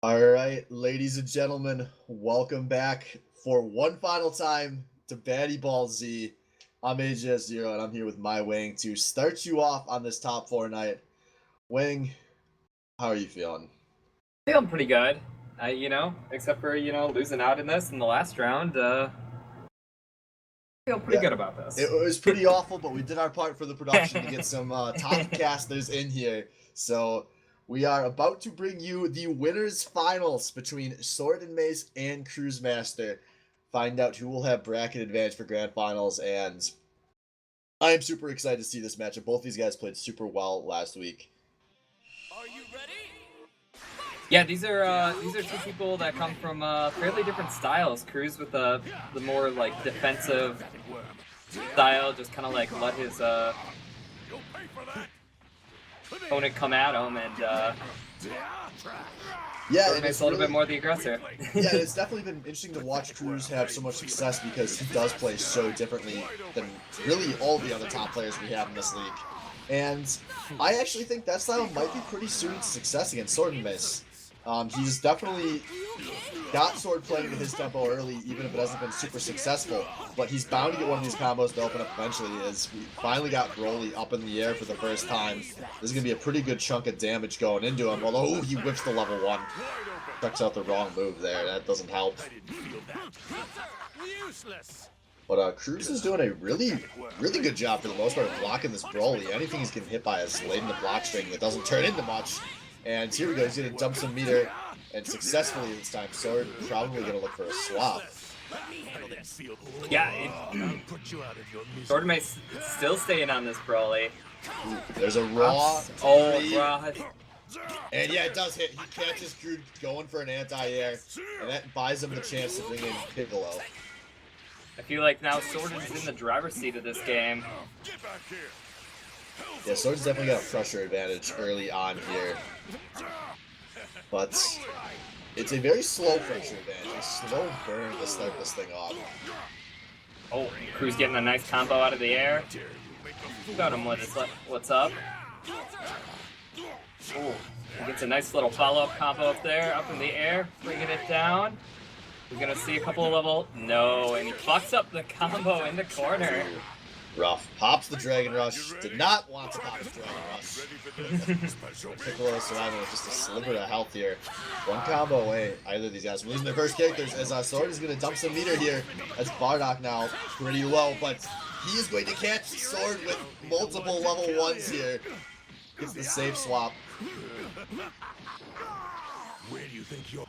All right, ladies and gentlemen, welcome back for one final time to Baddy Ball Z. I'm AJ0, and I'm here with my Wing to start you off on this top four night. Wing, how are you feeling? Feeling pretty good. Except for, losing out in this in the last round, feel pretty Yeah, good about this. it was pretty awful, but we did our part for the production to get some top casters in here. So we are about to bring you the winners finals between Sword and Mace and Cruise Master. Find out who will have bracket advantage for grand finals, and I am super excited to see this matchup. Both these guys played super well last week. Are you ready? Yeah, these are two people that come from fairly different styles. Cruz with the more like defensive style, just kind of like let his opponent come at him, and Yeah, and it's a little bit more the aggressor. Yeah, it's definitely been interesting to watch Cruz have so much success because he does play so differently than really all the other top players we have in this league. And I actually think that style might be pretty suited to success against Sword and Mace. He's definitely got Sword playing to his tempo early, even if it hasn't been super successful. But he's bound to get one of these combos to open up eventually, as we finally got Broly up in the air for the first time. This is going to be a pretty good chunk of damage going into him, although he whips the level 1. Checks out the wrong move there. That doesn't help. But Cruz is doing a really good job for the most part of blocking this Broly. Anything he's getting hit by is laid in the block string that doesn't turn into much. And here we go, he's going to dump some meter, and successfully this time. Sword probably going to look for a swap. Yeah, Sword may still staying on this Broly. Ooh, there's a raw. Raw. And yeah, it does hit. He catches Crew going for an anti-air, and that buys him the chance to bring in Piccolo. I feel like now Sword is in the driver's seat of this game. Yeah, Sword's definitely got a pressure advantage early on here. But it's a very slow pressure advantage, a slow burn to start this thing off. Oh, Cruz getting a nice combo out of the air. Got him with his what's up. Oh, he gets a nice little follow-up combo up there, up in the air, bringing it down. We're gonna see a couple of level. No, and he fucks up the combo in the corner. Rough. Pops the Dragon Rush. Did not want to pop the Dragon Rush. Piccolo surviving with just a sliver of health here. One combo away, either of these guys from losing their first characters, as Sword is going to dump some meter here. That's Bardock now pretty low, but he is going to catch Sword with multiple level 1s here. Gets the safe swap. Where do you think you're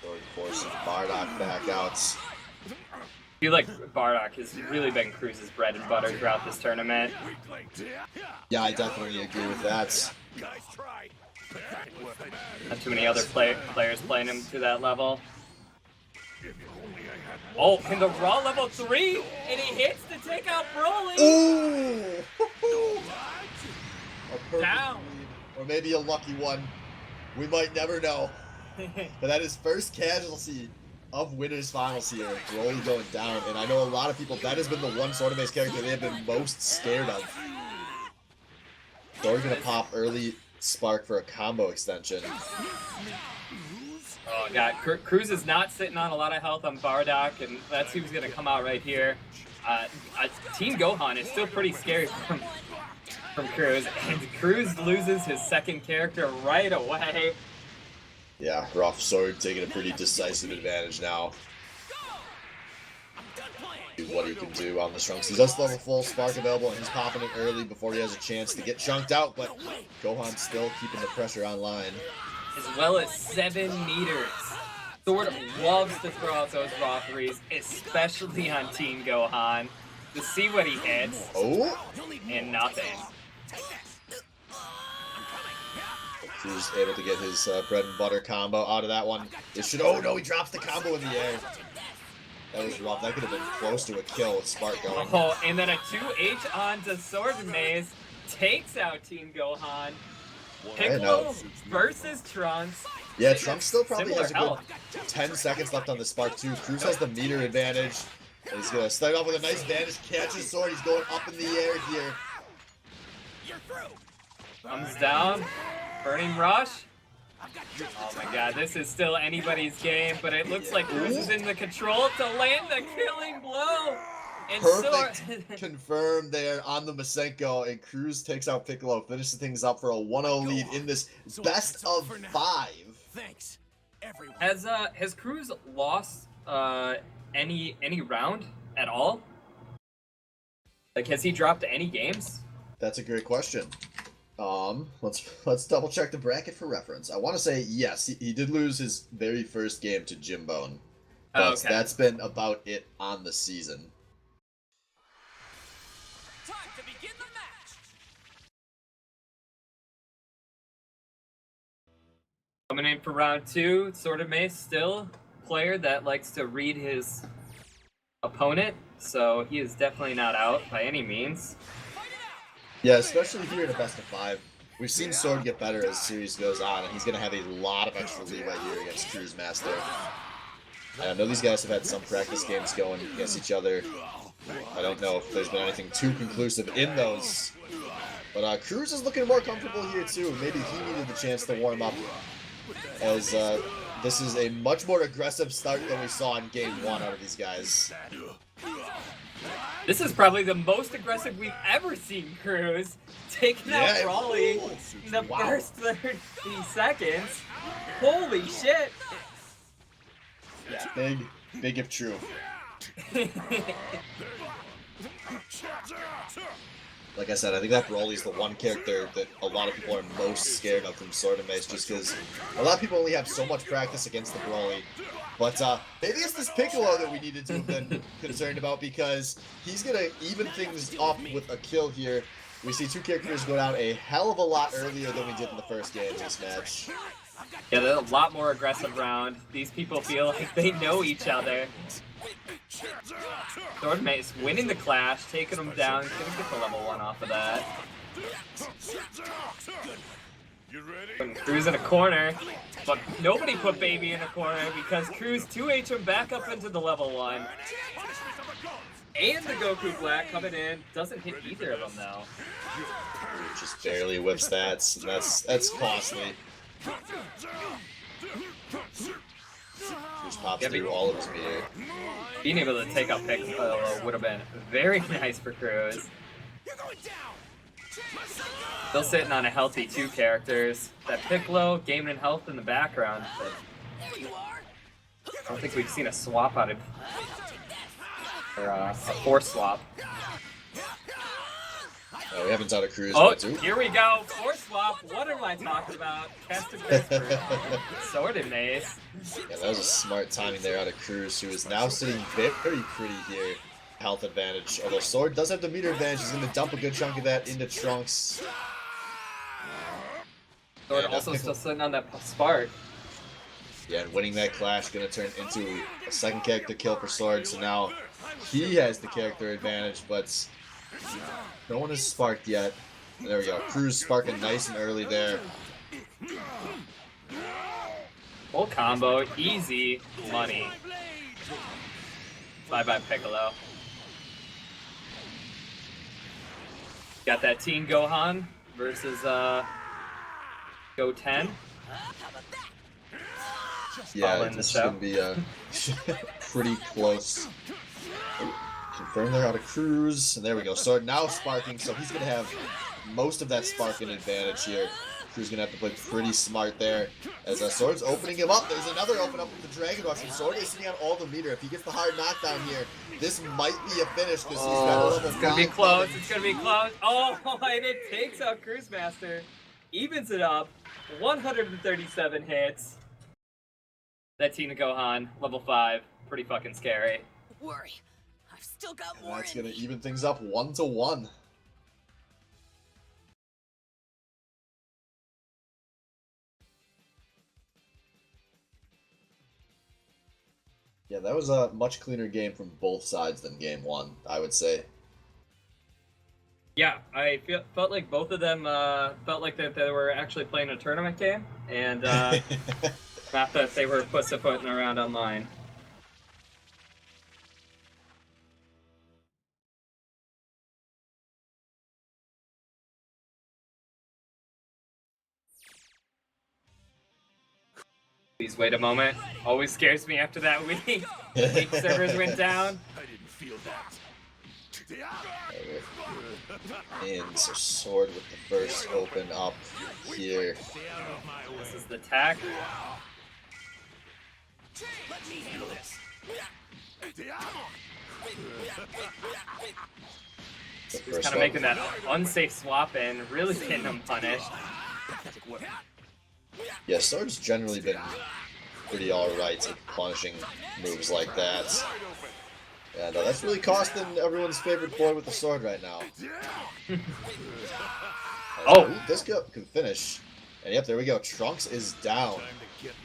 Sword forces Bardock back out. I feel like Bardock has really been Cruz's bread and butter throughout this tournament. Yeah, I definitely agree with that. Not too many other players playing him to that level. Oh, in the raw level 3, and he hits to take out Broly. Ooh! A perfect Down. lead, or maybe a lucky one. We might never know. But that is first casualty of winners finals here. Broly going down, and I know a lot of people, that has been the one Sword and Mace character they have been most scared of. Sword gonna pop early spark for a combo extension. Oh god, Cruz is not sitting on a lot of health on Bardock, and that's who's gonna come out right here. Team Gohan is still pretty scary from Cruz, and Cruz loses his second character right away. Yeah, rough. Sword taking a pretty decisive advantage now. What he can do on the Trunks. He does still have a full spark available, and he's popping it early before he has a chance to get chunked out, but Gohan still keeping the pressure online. As well as 7 meters. Sword loves to throw out those raw 3s, especially on Team Gohan. To see what he hits. Oh! And nothing. He's able to get his bread and butter combo out of that one. It should. Oh no, he drops the combo in the air. That was rough. That could have been close to a kill with Spark going. Oh, and then a 2H onto Sword and Maze takes out Team Gohan. Piccolo versus Trunks. Yeah, Trunks still probably Similar has a good 10 seconds left on the Spark too. Cruz has the meter advantage. And he's gonna start off with a nice vanish, catches Sword. He's going up in the air here. Comes down. Burning Rush. Oh my god, this is still anybody's game, but it looks like Cruz is in the control to land the killing blow. And Perfect confirmed there on the Masenko, and Cruz takes out Piccolo, finishes things up for a 1-0 lead in this best of 5. Thanks, everyone. Has Cruz lost any round at all? Like, has he dropped any games? That's a great question. Let's double check the bracket for reference. I want to say yes, he did lose his very first game to Jimbone, but okay. that's been about it on the season. Time to begin the match. Coming in for round 2, Sword of Mace still player that likes to read his opponent, so he is definitely not out by any means. Yeah, especially here in a best of 5. We've seen Sword get better as the series goes on, and he's going to have a lot of extra leeway here against Cruz Master. And I know these guys have had some practice games going against each other. I don't know if there's been anything too conclusive in those. But Cruz is looking more comfortable here too. Maybe he needed the chance to warm up, as this is a much more aggressive start than we saw in game 1 out of these guys. This is probably the most aggressive we've ever seen Cruz, taking out Brawly in the first 30 seconds. Holy shit! Yeah, big if true. Like I said, I think that Brawly's the one character that a lot of people are most scared of from Sword and Mace, just because a lot of people only have so much practice against the Brawly. But maybe it's this Piccolo that we needed to have been concerned about, because he's going to even things up with a kill here. We see 2 characters go down a hell of a lot earlier than we did in the first game of this match. Yeah, they're a lot more aggressive round. These people feel like they know each other. Sword Mace winning the clash, taking him down, gonna get the level 1 off of that. Putting Cruz in a corner, but nobody put Baby in a corner because Cruz 2H him back up into the level 1. And the Goku Black coming in, doesn't hit either of them though. Just barely whips that, and that's costly. Cruz pops through all of his meter. Being able to take out Piccolo would have been very nice for Cruz. Still sitting on a healthy 2 characters. That Piccolo gaining in health in the background, but I don't think we've seen a swap out of, or a force swap. We haven't done a Cruz. Oh, here we go. Force swap. What am I talking about? Cast Sword and Mace. Yeah, that was a smart timing there out of Cruz, who is now sitting very pretty here. Health advantage. Although Sword does have the meter advantage, he's going to dump a good chunk of that into Trunks. Sword also still sitting on that spark. Yeah, and winning that clash going to turn into a second character kill for Sword, so now he has the character advantage, but no one has sparked yet. There we go. Cruz sparking nice and early there. Full combo, easy money. Bye-bye, Piccolo. Got that Teen Gohan versus Go 10. Yeah, this is going to be pretty close. Confirm they're out of Cruz, and there we go. Sword now sparking, so he's going to have most of that sparking advantage here. Cruz going to have to play pretty smart there. As Sword's opening him up, there's another open up with the Dragon Rush, and Sword is sitting on all the meter. If he gets the hard knockdown here, this might be a finish, because he's got a level 5. It's going to be close, it's going to be close. Oh, and it takes out Cruz Master. Evens it up, 137 hits. That Teen Gohan, level 5, pretty fucking scary. Worry. I've still got And more. that's going to even things up 1-1. Yeah, that was a much cleaner game from both sides than game 1, I would say. Yeah, I felt like both of them felt like that they were actually playing a tournament game, and not that they were pussyfooting around online. Please wait a moment. Always scares me after that week. Weak servers went down. I didn't feel that. And so Sword with the first open up here. This is the tack. Let me handle this. The He's first kind of making that unsafe swap in, really getting him punished. Yeah, Sword's generally been pretty alright at punishing moves like that. And that's really costing everyone's favorite boy with the sword right now. Oh! This could finish. And yep, there we go. Trunks is down.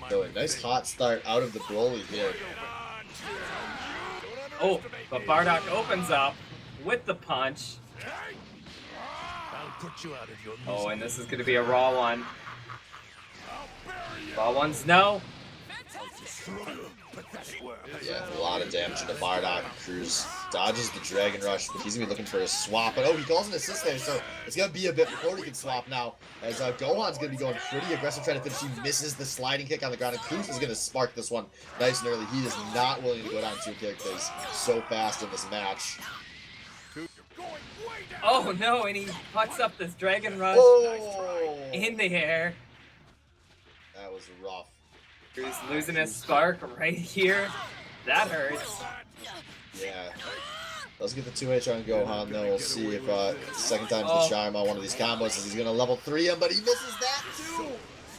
So a nice hot start out of the Broly here. Oh, but Bardock opens up with the punch. Oh, and this is going to be a raw one. Raw ones, no. Yeah, a lot of damage into Bardock. Cruz dodges the Dragon Rush, but he's going to be looking for a swap. But oh, he calls an assist there, so it's going to be a bit before he can swap now. As Gohan's going to be going pretty aggressive trying to finish. He misses the sliding kick on the ground, and Cruz is going to spark this one nice and early. He is not willing to go down 2 characters so fast in this match. Oh no, and he puts up this Dragon Rush in the air. That was rough. Cruz losing his spark right here. That hurts. Yeah. Let's get the 2H on Gohan, though. We'll see if second time's the charm on one of these combos. As he's going to level 3 him, but he misses that too!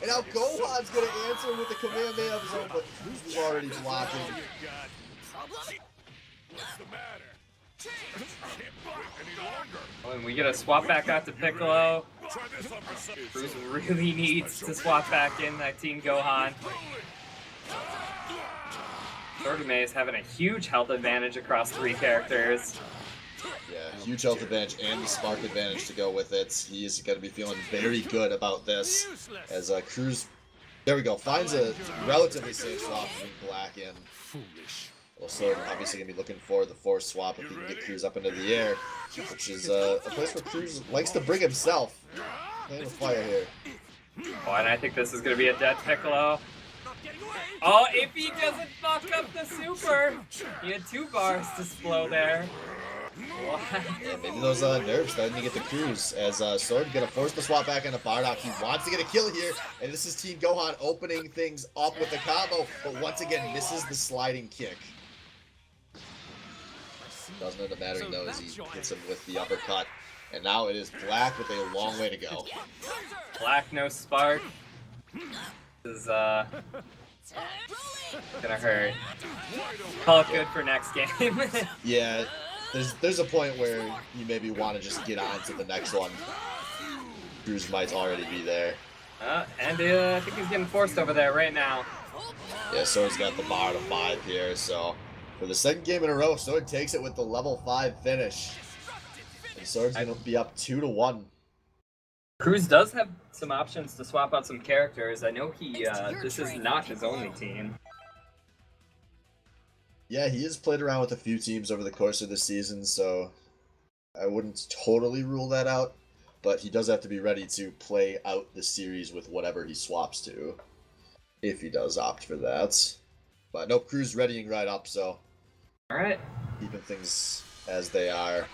And now Gohan's going to answer with the Kamehameha of his own, but Cruz was already blocking. Oh, and we get a swap back out to Piccolo. Cruz really needs to swap back in that Team Gohan. Sorgame is having a huge health advantage across 3 characters. Yeah, huge health advantage and the spark advantage to go with it. He is going to be feeling very good about this. As Cruz, there we go, finds a relatively safe swap from Black in. Also, obviously going to be looking for the force swap if he can get Cruz up into the air, which is a place where Cruz likes to bring himself. Playing with fire here. Oh, and I think this is going to be a dead Piccolo. Oh, if he doesn't fuck up the super! He had 2 bars to slow there. What? Yeah, maybe those nerves starting to get the Cruz as Sword going to force the swap back into Bardock. He wants to get a kill here, and this is Team Gohan opening things up with the combo, but once again misses the sliding kick. Doesn't end up mattering though as he hits him with the uppercut. And now it is Black with a long way to go. Black, no spark. This is gonna hurt. Call it good for next game. Yeah, there's a point where you maybe want to just get on to the next one. Cruz might already be there. And I think he's getting forced over there right now. Yeah, Sword's got the bar to 5 here, so for the second game in a row, Sword takes it with the level 5 finish. And Sword's going to be up 2-1. Cruz does have some options to swap out some characters. I know this is not his only team. Yeah, he has played around with a few teams over the course of the season, so I wouldn't totally rule that out. But he does have to be ready to play out the series with whatever he swaps to, if he does opt for that. But nope, Cruz readying right up, so Alright. keeping things as they are.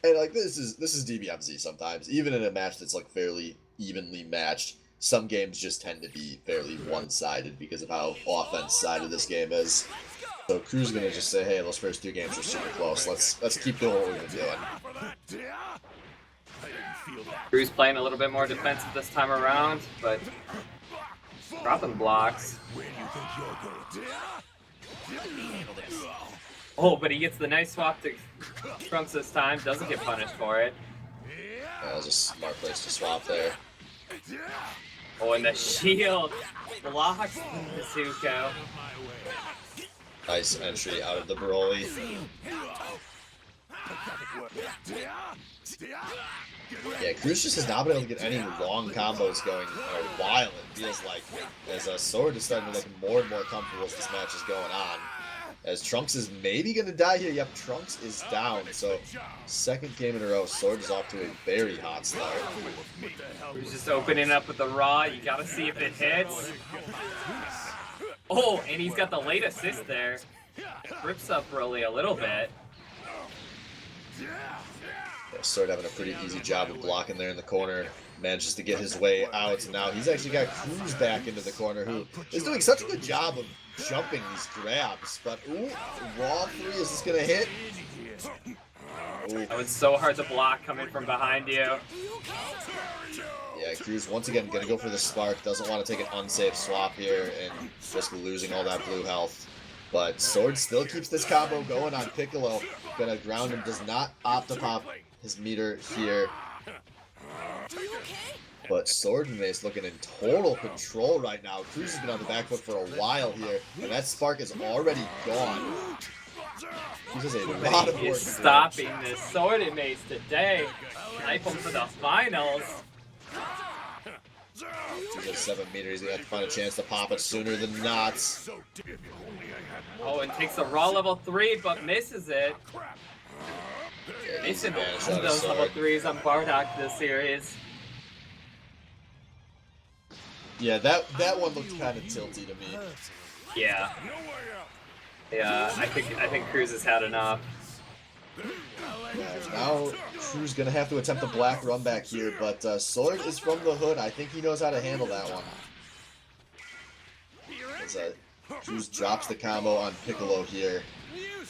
And like this is DBMZ sometimes, even in a match that's like fairly evenly matched. Some games just tend to be fairly one-sided because of how offense-sided this game is. So Cruz is gonna just say, "Hey, those first 2 games are super close. Let's keep doing what we've been doing." Cruz playing a little bit more defensive this time around, but dropping blocks. Oh, but he gets the nice swap to Trunks this time. Doesn't get punished for it. That was a smart place to swap there. Oh, and the shield blocks Nezuko. Nice entry out of the Broly. Yeah, Cruz just has not been able to get any long combos going in a while, it feels like. As Sword is starting to look more and more comfortable as this match is going on. As Trunks is maybe going to die here. Yep, Trunks is down. So, second game in a row, Sword is off to a very hot start. He's just opening up with the raw. You gotta see if it hits. Oh, and he's got the late assist there. Rips up Broly a little bit. Yeah, Sword having a pretty easy job of blocking there in the corner. Manages to get his way out. And now he's actually got Cruz back into the corner, who is doing such a good job of jumping these grabs. But, ooh, raw 3, is this going to hit? Ooh. Oh, it's so hard to block coming from behind you. Yeah, Cruz once again going to go for the spark. Doesn't want to take an unsafe swap here and risk losing all that blue health. But Sword still keeps this combo going on Piccolo. Gonna ground him, does not opt to pop his meter here. But Sword and Mace looking in total control right now. Cruz has been on the back foot for a while here, and that spark is already gone. He does a lot of work. He's stopping this Sword and Mace today. Knife him for the finals. He's at 7 meters. He's gonna have to find a chance to pop it sooner than not. Oh, and takes a raw level 3, but misses it. Yeah, Missing advantage all out of those level Sword. 3s on Bardock this series. Yeah, that one looked kind of tilty to me. Yeah. Yeah, I think Cruz has had enough. Yeah, now Cruz gonna have to attempt a black run back here, but Sword is from the hood. I think he knows how to handle that one. As Cruz drops the combo on Piccolo here.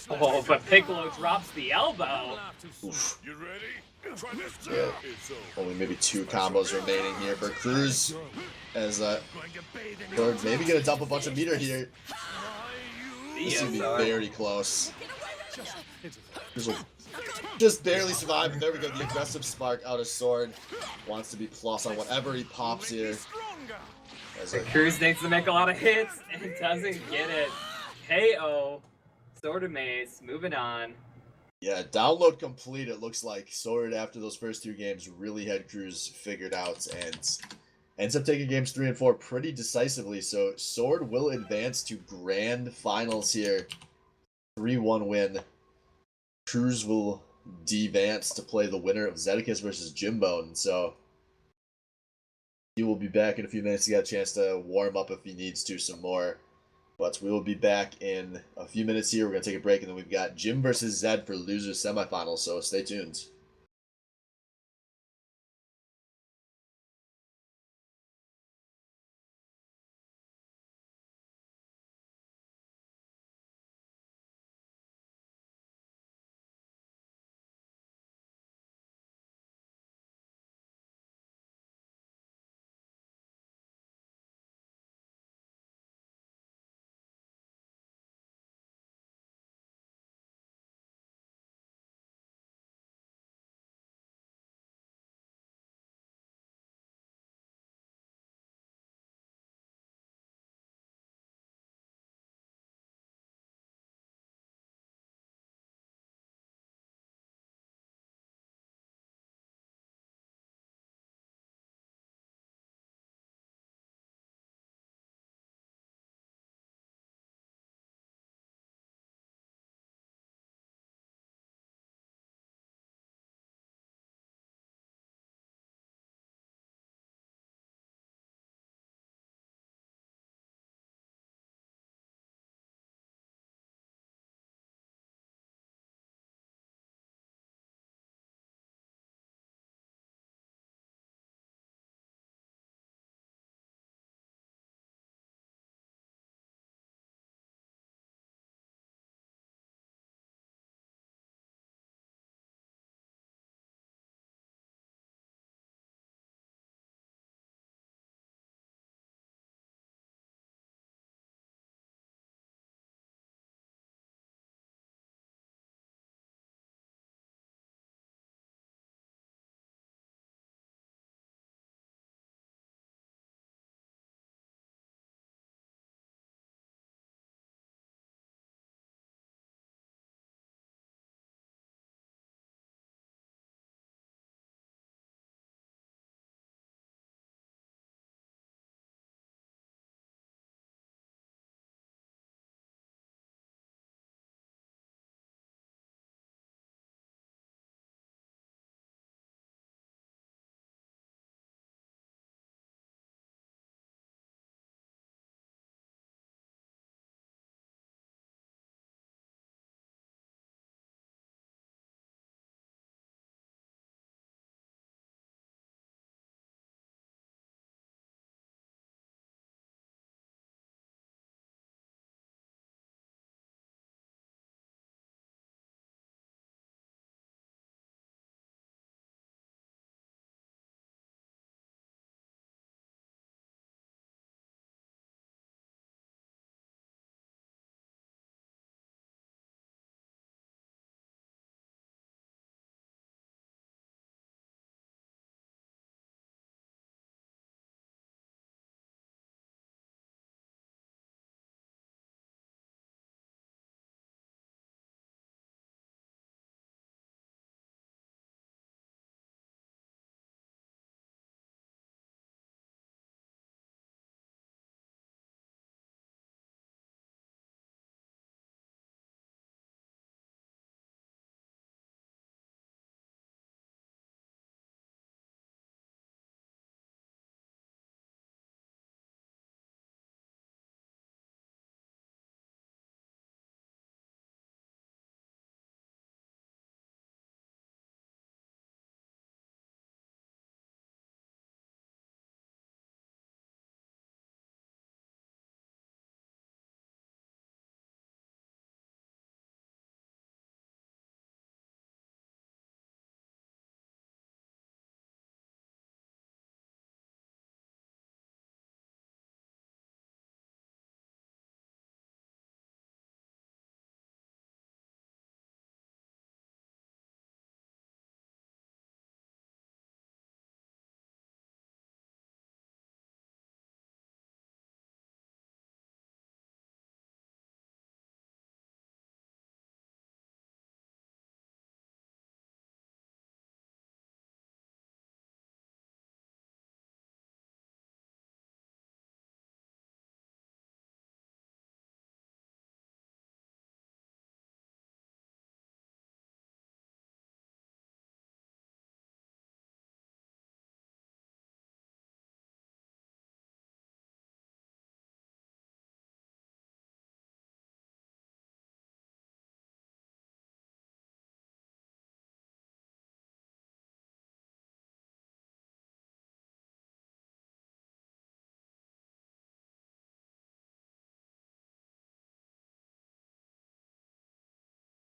Oh, but Piccolo drops the elbow. Oof. You ready? Try this. Yeah. Only maybe 2 combos remaining here for Cruz. As Sword maybe gonna dump a bunch of meter here. This is gonna be very close. Cruz will just barely survive. There we go. The aggressive spark out of Sword. Wants to be plus on whatever he pops here. As Cruz needs to make a lot of hits and doesn't get it. KO. Sword and Mace. Moving on. yeah, download complete. It looks like Sword, after those first 2 games, really had Cruz figured out and ends up taking games 3 and 4 pretty decisively. So Sword will advance to grand finals here. 3-1 win. Cruz will advance to play the winner of Zedekis versus Jimbo. And so he will be back in a few minutes. He got a chance to warm up if he needs to some more. But we will be back in a few minutes here. We're going to take a break, and then we've got Jim versus Zed for losers semifinals. So stay tuned.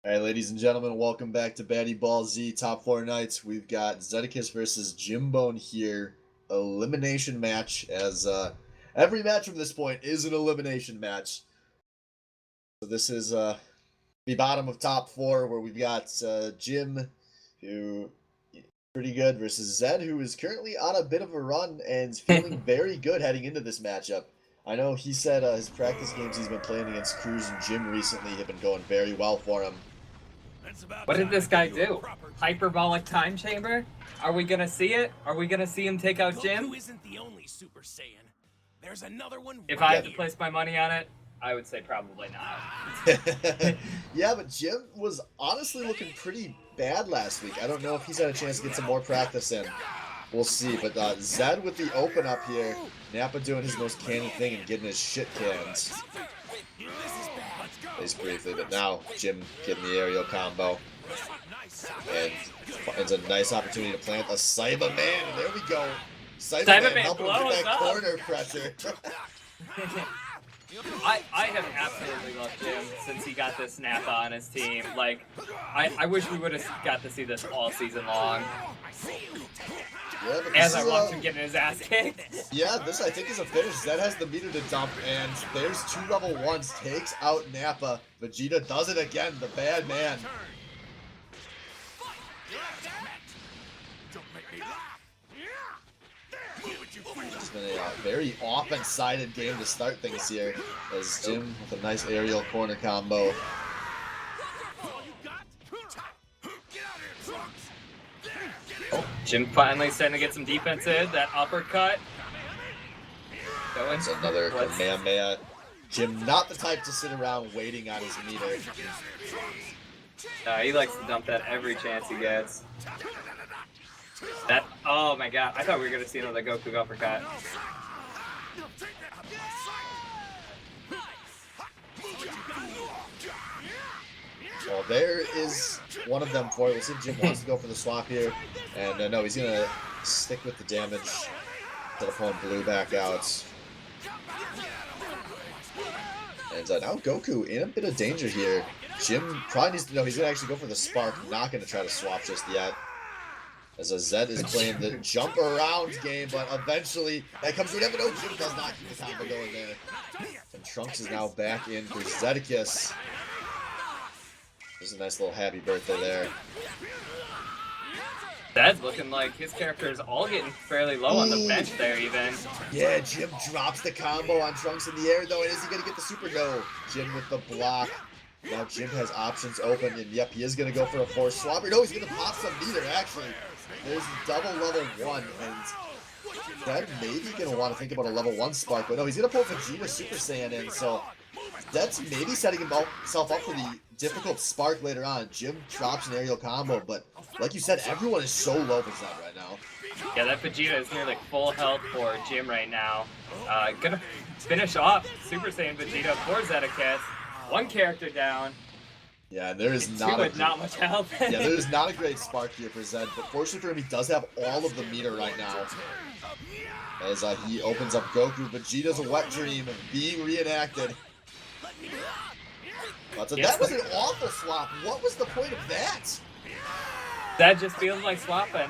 All right, ladies and gentlemen, welcome back to Baddy Ball Z Top 4 Nights. We've got Zedicus versus Jimbone here. Elimination match, as every match from this point is an elimination match. So this is the bottom of top 4, where we've got Jim, who is pretty good, versus Zed, who is currently on a bit of a run and feeling very good heading into this matchup. I know he said his practice games he's been playing against Cruz and Jim recently have been going very well for him. What did this guy do? Hyperbolic time chamber? Are we gonna see it? Are we gonna see him take out Jim? Goku isn't the only Super Saiyan. There's another one. If I had to place my money on it, I would say probably not. Yeah, but Jim was honestly looking pretty bad last week. I don't know if he's had a chance to get some more practice in. We'll see. But Zed with the open up here. Nappa doing his most canny thing and getting his shit canned. At least briefly, but now Jim getting the aerial combo. And it's a nice opportunity to plant a Cyberman. And there we go. Cyberman helping with that corner pressure. I have absolutely loved Jim since he got this Nappa on his team. Like, I wish we would have got to see this all season long. Yeah, as I watch him getting his ass kicked. Yeah, this I think is a finish. Zed has the meter to dump, and there's 2 level 1s. Takes out Nappa. Vegeta does it again, the bad man. It's been a very offense-sided game to start things here, as Jim with a nice aerial corner combo. Jim finally starting to get some defense in. That uppercut. That's another Kamehameha. Jim not the type to sit around waiting on his meter. He likes to dump that every chance he gets. That, oh my god, I thought we were going to see another Goku uppercut. Well, there is one of them for it. We'll see if Jim wants to go for the swap here. And no, he's going to stick with the damage to the pulling Blue back out. And now Goku in a bit of danger here. Jim probably needs to know he's going to actually go for the spark. Not going to try to swap just yet. As Zed is playing the jump around game, but eventually that comes to an end. No, Jim does not keep the combo going there. And Trunks is now back in for Zedicus. There's a nice little happy birthday there. Zed's looking like his character is all getting fairly low on the bench there, even. Yeah, Jim drops the combo on Trunks in the air, though. And is he going to get the super? No. Jim with the block. Now Jim has options open, and yep, he is going to go for a force swapper. No, he's going to pop some meter, actually. There's double level 1, and Zed maybe going to want to think about a level 1 spark, but no, he's going to pull Vegeta Super Saiyan in, so that's maybe setting himself up for the difficult spark later on. Jim drops an aerial combo, but like you said, everyone is so low for Zed right now. Yeah, that Vegeta is nearly full health for Jim right now. Gonna finish off Super Saiyan Vegeta for Zedicus. 1 character down. Yeah, and there is and not much health. Yeah, there is not a great spark here for Zed, but fortunately for him, he does have all of the meter right now. As he opens up Goku, Vegeta's a wet dream being reenacted. That was an awful swap. What was the point of that? That just feels like swapping.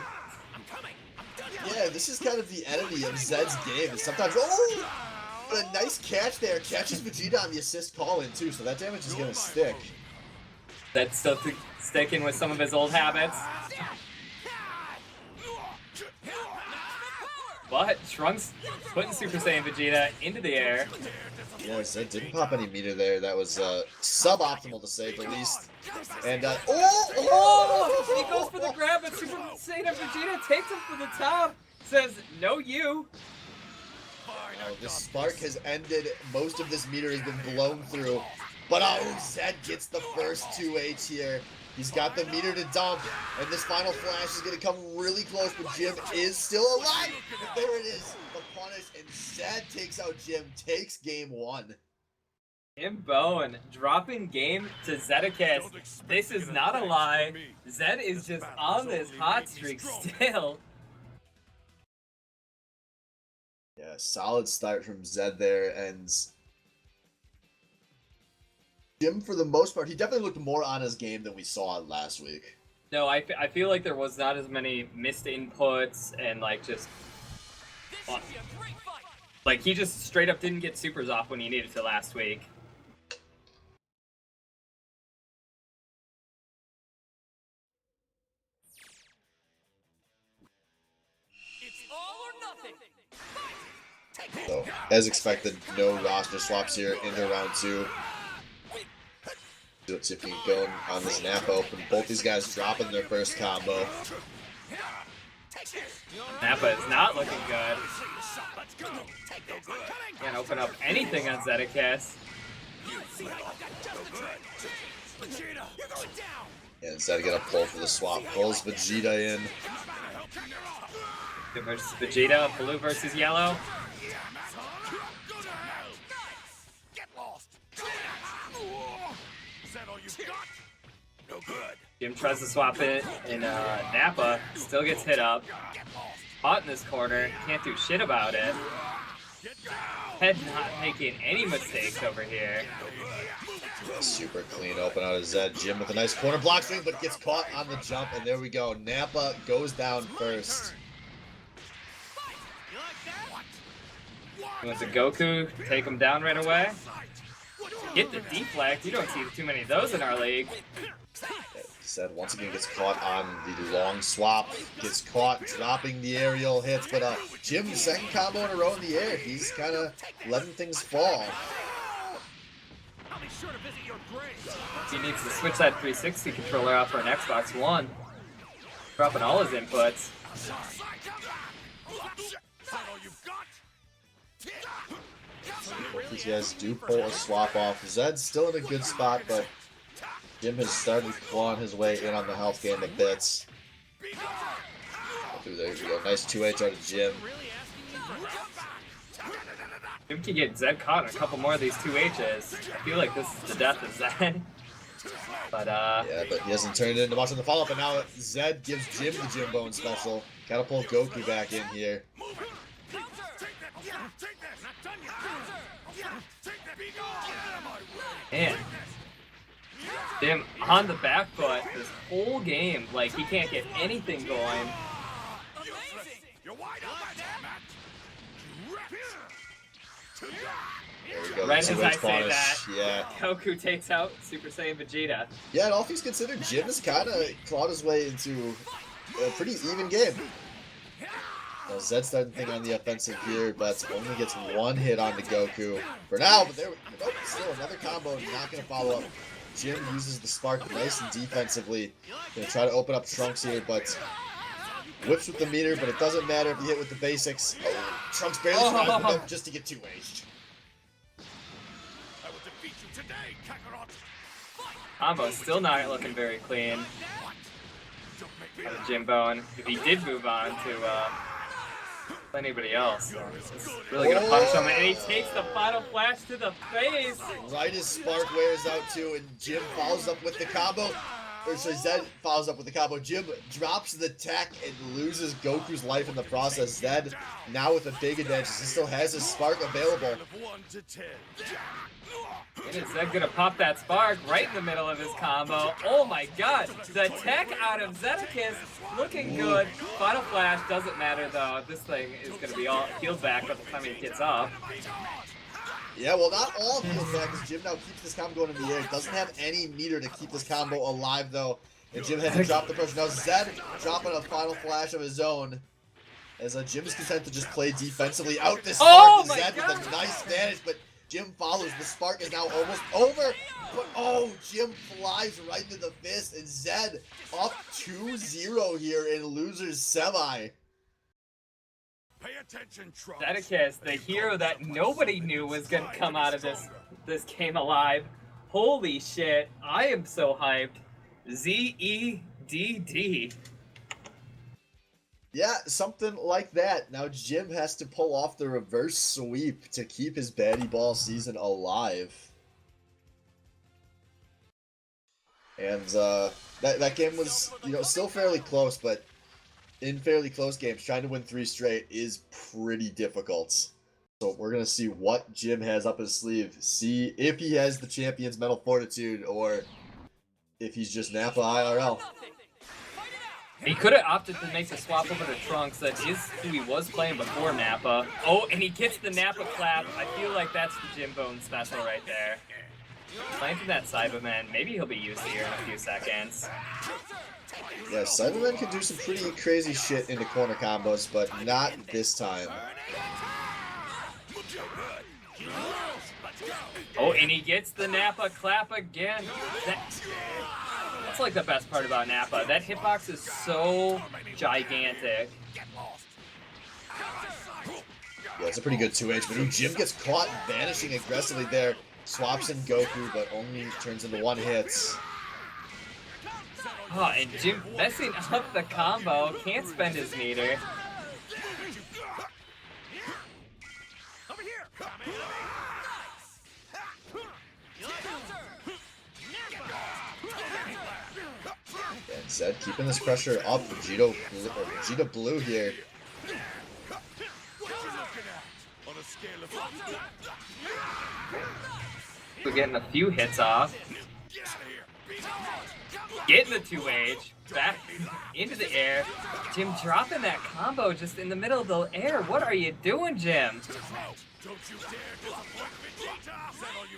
Yeah, this is kind of the enemy of Zed's game. Is sometimes, oh, a nice catch there. Catches Vegeta on the assist call in too, so that damage is going to stick. That's still sticking with some of his old habits. But Trunks putting Super Saiyan Vegeta into the air. Yeah, Zed didn't pop any meter there. That was suboptimal to say the least. And he goes for the grab, but Super Saiyan Vegeta takes him for the top. Says, no you. Oh, this spark has ended. Most of this meter has been blown through. But Zed gets the first 2H here. He's got the meter to dump, and this final flash is going to come really close, but Jim is still alive. And there it is, the punish, and Zed takes out Jim, takes game 1. Jimbone dropping game to Zedicus. This is not a lie. Zed is just on this hot streak still. Yeah, solid start from Zed there, and Jim, for the most part, he definitely looked more on his game than we saw last week. No, I feel like there was not as many missed inputs and like just like he just straight up didn't get supers off when he needed to last week. So, as expected, no roster swaps here into round 2. Let's see if we can go on this Napa open. Both these guys dropping their first combo. Napa is not looking good. Can't open up anything on Zedekis. And instead of get a pull for the swap, pulls Vegeta in. Versus Vegeta, blue versus yellow. Jim tries to swap it, and Napa still gets hit up. Caught in this corner, can't do shit about it. Head not making any mistakes over here. Super clean open out of Zed. Jim with a nice corner block swing, but gets caught on the jump, and there we go. Napa goes down first. Wants a Goku, take him down right away. Get the deflect, you don't see too many of those in our league. Zed once again gets caught on the long swap, gets caught dropping the aerial hits, but Jim's second combo in a row in the air. He's kind of letting things fall. He needs to switch that 360 controller out for an Xbox One. Dropping all his inputs. Both these guys do pull a swap off. Zed's still in a good spot, but Jim has started clawing his way in on the health gain a bit. There we go. Nice 2H out of Jim. Jim can get Zed caught in a couple more of these 2Hs. I feel like this is the death of Zed. But yeah, but he hasn't turned it into much on the follow-up, and now Zed gives Jim the Jim Bone special. Gotta pull Goku back in here. Man. Jim on the back foot this whole game. Like, he can't get anything going. There we go. Right as I say punish. that, Yeah. Goku takes out Super Saiyan Vegeta. Yeah, and all things considered, Jim has kind of clawed his way into a pretty even game. Now, Zed's starting to think on the offensive here, but only gets one hit onto Goku for now. But there, nope, still another combo. Not going to follow up. Jim uses the spark nice and defensively. Going to try to open up Trunks here, but whips with the meter. But it doesn't matter if you hit with the basics. Oh, Trunks barely survives with them just to get 2-aged. Combo still not looking very clean. Jim Bone, if he did move on to anybody else, so it's really gonna punish him. And he takes the final flash to the face. Right as Spark wears out too, and Jim follows up with the combo. Or sorry, Zed follows up with the combo. Jim drops the tech and loses Goku's life in the process. Zed now with a big advantage. He still has his Spark available. And is Zed gonna pop that spark right in the middle of his combo? Oh my god! The tech out of Zedekis looking good. Final flash doesn't matter though. This thing is gonna be all healed back by the time he gets up. Yeah, well, not all heals back, because Jim now keeps this combo going in the air. Doesn't have any meter to keep this combo alive, though. And Jim had to drop the pressure. Now Zed dropping a final flash of his own. As Jim is content to just play defensively out this spark. Oh my Zed God. with a nice advantage, but Jim follows. The spark is now almost over. But oh, Jim flies right into the fist, and Zed up 2-0 here in losers semi. Pay attention, Trunks. Zedekis, the hero that nobody knew was gonna come out of this game alive. Holy shit! I am so hyped. ZEDD. Yeah, something like that. Now Jim has to pull off the reverse sweep to keep his Baddy Ball season alive. And that game was, still fairly close, but in fairly close games, trying to win 3 straight is pretty difficult. So So we're gonna see what Jim has up his sleeve. See if he has the champion's mental fortitude or if he's just Nappa IRL. He could have opted to make the swap over to Trunks. That is who he was playing before Nappa. Oh, and he gets the Nappa clap. I feel like that's the Jim Bone special right there. Planting that Cyberman. Maybe he'll be used here in a few seconds. Yeah, Cyberman can do some pretty crazy shit into corner combos, but not this time. Oh, and he gets the Nappa clap again. That's like the best part about Nappa. That hitbox is so gigantic. Yeah, it's a pretty good 2H, but Jim gets caught vanishing aggressively there. Swaps in Goku, but only turns into one hit. Oh, and Jim messing up the combo. Can't spend his meter. And Zed keeping this pressure up. Vegeta Blue here. We're getting a few hits off. Getting the 2H. Back into the air. Jim dropping that combo just in the middle of the air. What are you doing, Jim?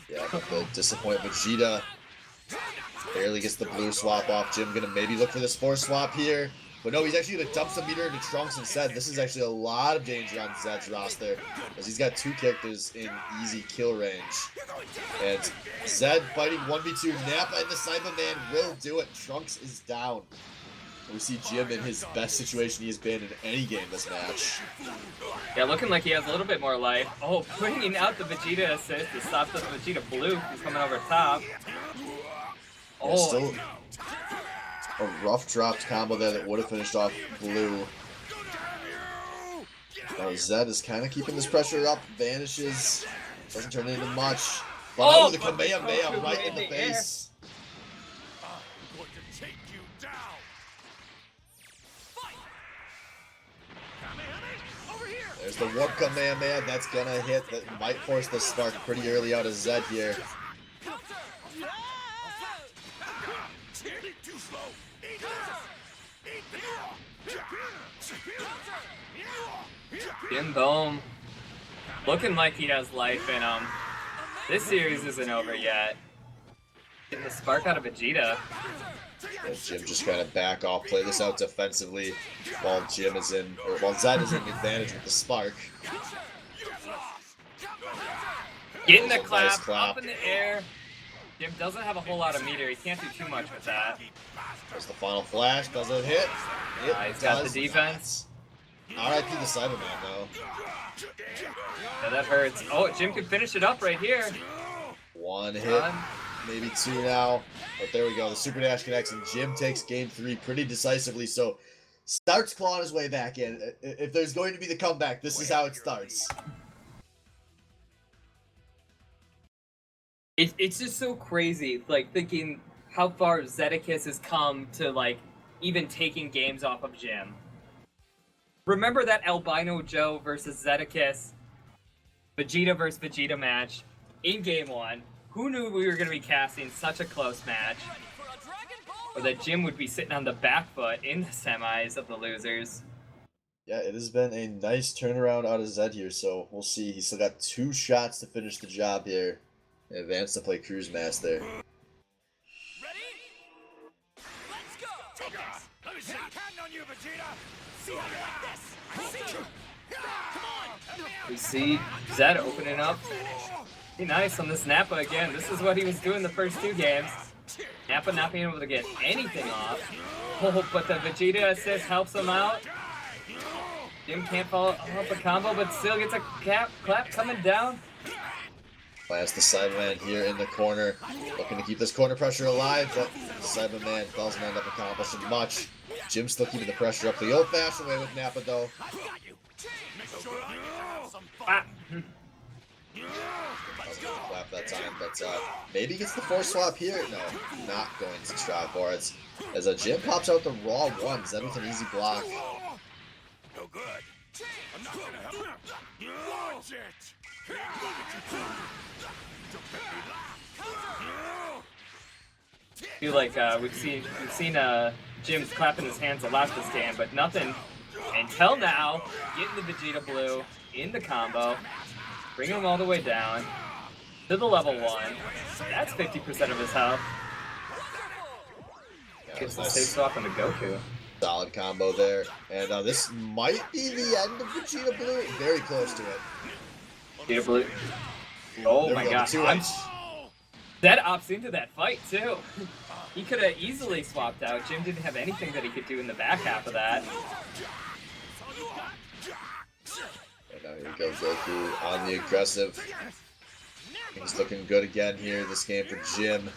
Yeah, the disappoint Vegeta. Barely gets the blue swap off. Jim gonna maybe look for this force swap here. But no, he's actually gonna dump some meter into Trunks instead. This is actually a lot of danger on Zed's roster, as he's got two characters in easy kill range. And Zed fighting 1v2. Nappa and the Cyberman will do it. Trunks is down. We see Jim in his best situation he's been in any game this match. Yeah, looking like he has a little bit more life. Oh, bringing out the Vegeta assist to stop the Vegeta Blue. He's coming over top. Yeah, still a rough dropped combo there that would have finished off Blue. Now Zed is kind of keeping this pressure up. Vanishes. Doesn't turn into much. But the Kamehameha right in the face. There's the warp Kamehameha. That's gonna hit. That might force the spark pretty early out of Zed here. Jim Bone looking like he has life in him. This series isn't over yet. Getting the spark out of Vegeta. Yeah, Jim just kind of back off, play this out defensively while Zed is in advantage with the spark. Getting the clap up in the air. Jim doesn't have a whole lot of meter. He can't do too much with that. There's the final flash. Does it hit? He's got the defense. R.I.P. the Cyberman, though. Yeah, that hurts. Oh, Jim could finish it up right here. One hit, maybe two now. But there we go. The Super Dash connects, and Jim takes game 3 pretty decisively. So starts clawing his way back in. If there's going to be the comeback, this is how it starts. It's just so crazy, like, thinking how far Zedekis has come to, like, even taking games off of Jim. Remember that Albino Joe versus Zedekis Vegeta versus Vegeta match in Game 1? Who knew we were going to be casting such a close match? Or that Jim would be sitting on the back foot in the semis of the losers. Yeah, it has been a nice turnaround out of Zed here, so we'll see. He's still got 2 shots to finish the job here. Advance to play Cruise Master. We see Zed opening up. Be nice on this Nappa again. This is what he was doing the first 2 games. Nappa not being able to get anything off. Oh, but the Vegeta assist helps him out. Jim can't follow up a combo, but still gets a clap coming down. Plants the Cyberman here in the corner. Looking to keep this corner pressure alive, but Cyberman doesn't end up accomplishing much. Jim's still keeping the pressure up the old-fashioned way with Nappa, though. Doesn't clap that time, but maybe gets the force swap here. No, not going to try for it. As Jim pops out the raw 1, Zed with an easy block. Watch it. I feel like we've seen Jim's clapping his hands a lot this game, but nothing until now. Getting the Vegeta Blue in the combo, bringing him all the way down to the level 1. That's 50% of his health. Gets the safe swap on the Goku. Solid combo there. And this might be the end of Vegeta Blue. Very close to it. Vegeta Blue. Oh my god. That opts into that fight too. He could have easily swapped out. Jim didn't have anything that he could do in the back half of that. And now here we go, Goku on the aggressive. He's looking good again here this game for Jim.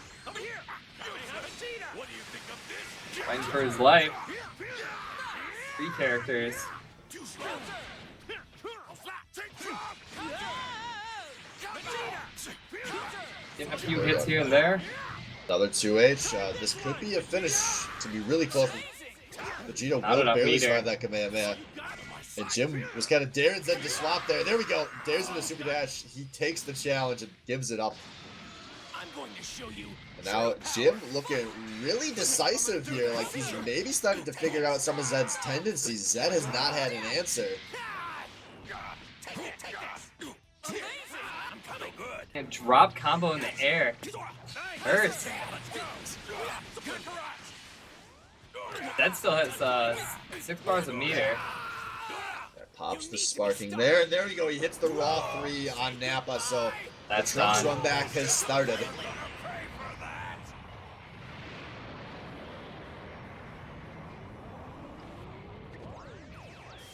Fighting for his life. 3 characters. Getting a few hits here and there. Another 2H. This could be a finish to be really close. Vegeta will barely survive that Kamehameha. And Jim was kind of daring Zed to swap there. There we go. Dares him to super dash. He takes the challenge and gives it up. I'm going to show you. And now Jim looking really decisive here. Like he's maybe starting to figure out some of Zed's tendencies. Zed has not had an answer. And drop combo in the air. Hurts. That still has 6 bars of meter. Pops the sparking there, and there we go. He hits the raw 3 on Nappa, so that's the Trunks run back has started.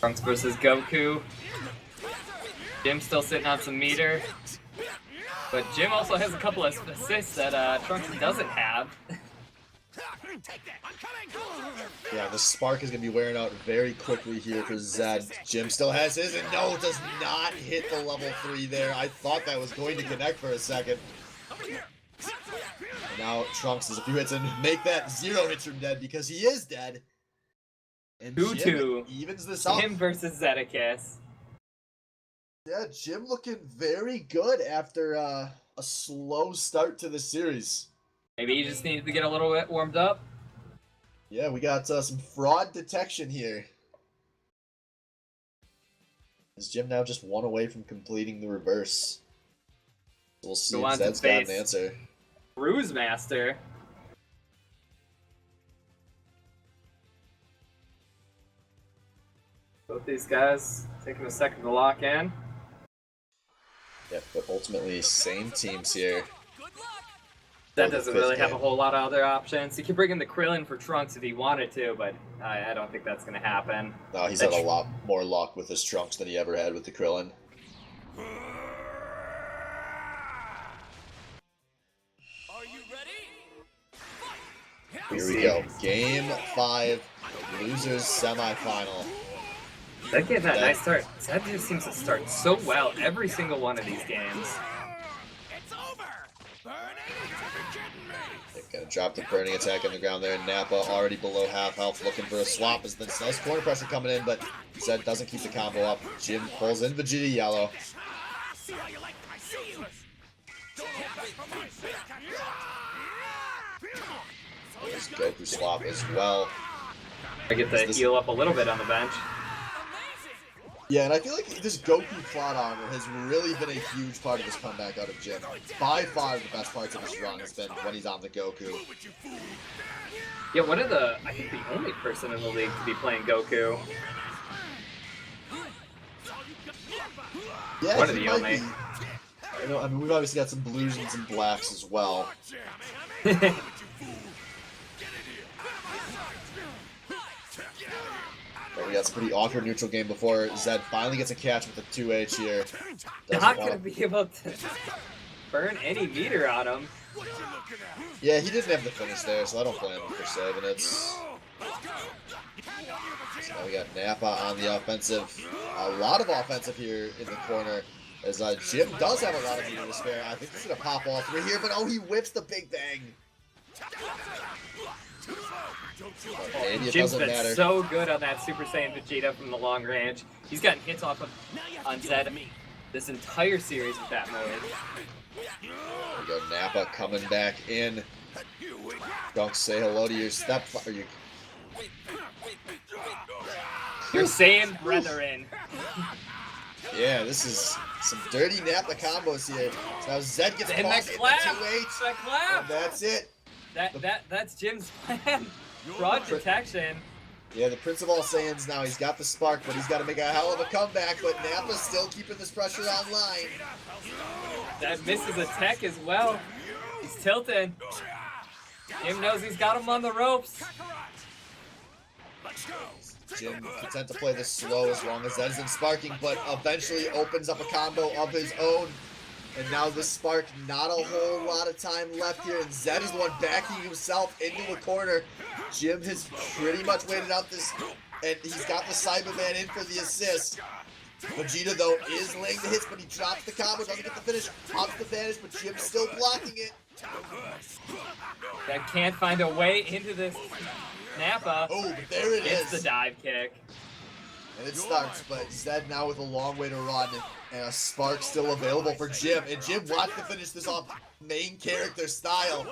Trunks versus Goku. Jim still sitting on some meter. But Jim also has a couple of assists that Trunks doesn't have. Yeah, the spark is going to be wearing out very quickly here for Zed. Jim still has his, and no, does not hit the level 3 there. I thought that was going to connect for a second. And now Trunks is a few hits and make that 0 hits from dead because he is dead. And 2-2. Jim evens this up. Jim versus Zedekis. Yeah, Jim looking very good after a slow start to the series. Maybe he just needed to get a little bit warmed up. Yeah, we got some fraud detection here. Is Jim now just 1 away from completing the reverse? We'll see if Zed's got an answer. Cruise Master. Both these guys taking a second to lock in. Yeah, but ultimately, same teams here. That doesn't really have a whole lot of other options. He could bring in the Krillin for Trunks if he wanted to, but I don't think that's going to happen. No, he's had a lot more luck with his Trunks than he ever had with the Krillin. Are you ready? Here we go. Game 5, losers semifinal. That getting that nice start. Zed just seems to start so well every single one of these games. It's over. They're gonna drop the burning attack on the ground there. Nappa already below half health, looking for a swap. As the nice corner pressure coming in, but Zed doesn't keep the combo up. Jim pulls in Vegeta yellow. There's Goku swap as well. I get the heal up a little bit on the bench. Yeah, and I feel like this Goku plot armor has really been a huge part of this comeback out of Jim. By far the best parts of this run has been when he's on the Goku. Yeah, one of the, I think the only person in the league to be playing Goku. Yeah, one of the only. I mean, we've obviously got some blues and some blacks as well. We got some pretty awkward neutral game before Zed finally gets a catch with the 2H here. Not going to be able to burn any meter on him. Yeah, he didn't have the finish there, so I don't blame him for saving it. So now we got Nappa on the offensive. A lot of offensive here in the corner. As Jim does have a lot of meter to spare. I think he's going to pop all 3 here, but oh, he whips the Big Bang. Jim's been so good on that Super Saiyan Vegeta from the long range. He's gotten hits off of Now you have on to deal with Zed me. this entire series with that mode. There we go. Nappa coming back in. Don't say hello to your stepfather. You're saying brethren. Yeah, this is some dirty Nappa combos here. So now Zed gets And caught that in the clap! 2-8. That clap! And that's it. That's Jim's plan. Fraud detection. Yeah, the Prince of All Saiyans now, he's got the spark, but he's got to make a hell of a comeback, but Nappa's still keeping this pressure online. That misses a tech as well. He's tilting. Jim knows he's got him on the ropes. Jim content to play this slow as long as Zed isn't sparking, but eventually opens up a combo of his own. And now the spark, not a whole lot of time left here, and Zed is the one backing himself into a corner. Jim has pretty much waited out this, and he's got the Cyberman in for the assist. Vegeta, though, is laying the hits, but he drops the combo, doesn't get the finish, pops the vanish, but Jim's still blocking it. That can't find a way into this Nappa. Oh, but there it It's is. the dive kick. And it starts, but Zed now with a long way to run, and a spark still available for Jim. And Jim wants to finish this off main character style.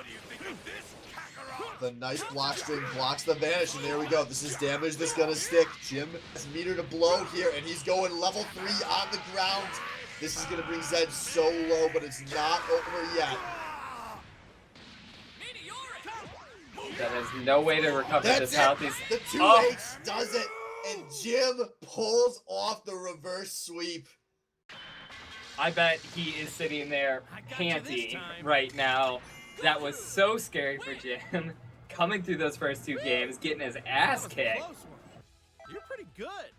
The nice block string blocks the vanish, and there we go. This is damage that's gonna stick. Jim has meter to blow here, and he's going level 3 on the ground. This is gonna bring Zed so low, but it's not over yet. That has no way to recover That's this it. health. He's The 2 oh, H does it, and Jim pulls off the reverse sweep. I bet he is sitting there panting right now. That was so scary for Jim. Coming through those first 2 games, getting his ass kicked. You're pretty good.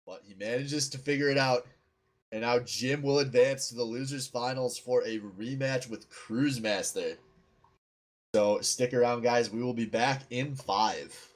But he manages to figure it out. And now Jim will advance to the losers finals for a rematch with Cruise Master. So stick around, guys. We will be back in 5.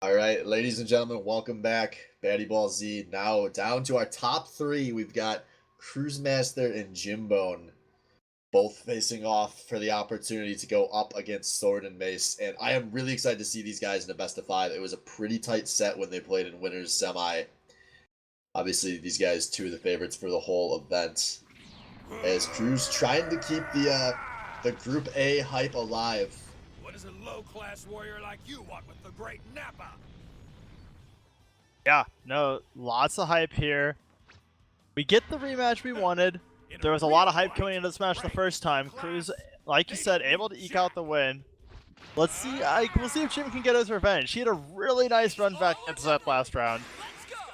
All right, ladies and gentlemen, welcome back. Baddy Ball Z. Now down to our top three. We've got Cruisemaster and Jimbone both facing off for the opportunity to go up against Sword and Mace. And I am really excited to see these guys in a best of 5. It was a pretty tight set when they played in Winners Semi. Obviously, these guys, two of the favorites for the whole event. As Cruz trying to keep the Group A hype alive. What does a low-class warrior like you want with the great Nappa? Yeah, no, lots of hype here. We get the rematch we wanted. There was a lot of hype coming into this match the first time. Cruz, like you said, able to eke out the win. Let's see. We'll see if Jim can get his revenge. He had a really nice run back into that last round.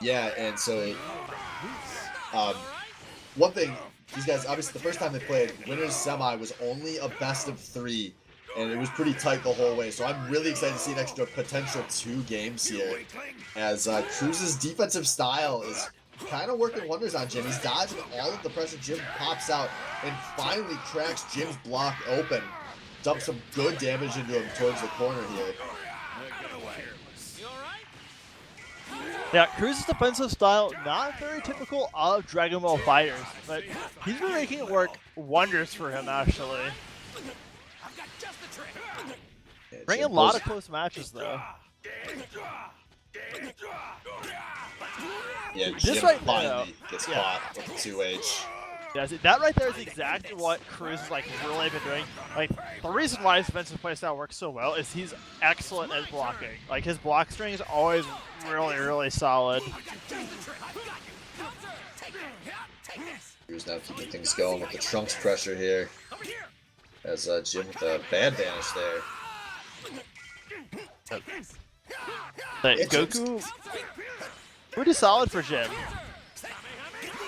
Yeah, and so one thing, these guys, obviously the first time they played, Winners Semi was only a best of 3, and it was pretty tight the whole way, so I'm really excited to see an extra potential 2 games here, as Cruz's defensive style is kind of working wonders on Jim. He's dodging all of the pressure. Jim pops out and finally cracks Jim's block open. Dumps some good damage into him towards the corner here. Yeah, Cruz's defensive style, not very typical of Dragon Ball fighters, but he's been making it work wonders for him, actually. Yeah, Bringing a Jim lot goes- of close matches, though. Yeah, This Jim right there, finally gets yeah. caught with the 2H. Yeah, see, that right there is exactly what Cruz has really been doing. Like, the reason why his defensive playstyle works so well is he's excellent at blocking. Like, his block string is always really solid. Cruz now keeping things going with the Trunks pressure here. As Jim with a bad vanish there. But Goku, pretty solid for Jim.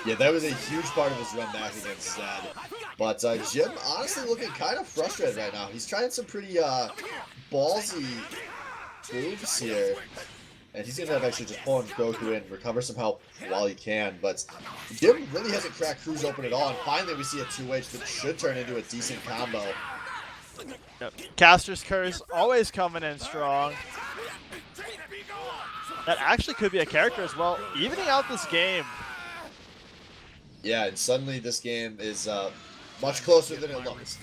Yeah, that was a huge part of his run back against Zed. But Jim honestly looking kind of frustrated right now. He's trying some pretty ballsy moves here. And he's going to have actually just pulling Goku in, recover some help while he can. But Jim really hasn't cracked Cruz open at all. And finally we see a 2H that should turn into a decent combo. Yep. Caster's Curse always coming in strong. That actually could be a character as well, evening out this game. Yeah, and suddenly this game is much closer than it looks.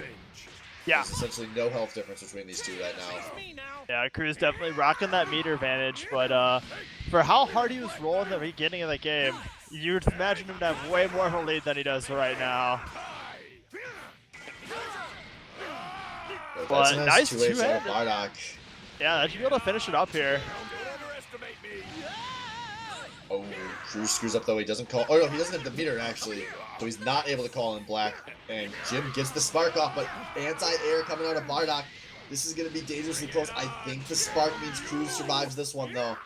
Yeah. There's essentially no health difference between these two right now. Yeah, Cruz definitely rocking that meter advantage, but for how hard he was rolling at the beginning of the game, you'd imagine him to have way more of a lead than he does right now. That's But a nice 2H two-hit. out of Bardock. Yeah, that should be able to finish it up here. Oh, Cruz screws up though. He doesn't call. Oh no, he doesn't have the meter actually, so he's not able to call in black. And Jim gets the spark off, but anti-air coming out of Bardock. This is gonna be dangerously close. I think the spark means Cruz survives this one though.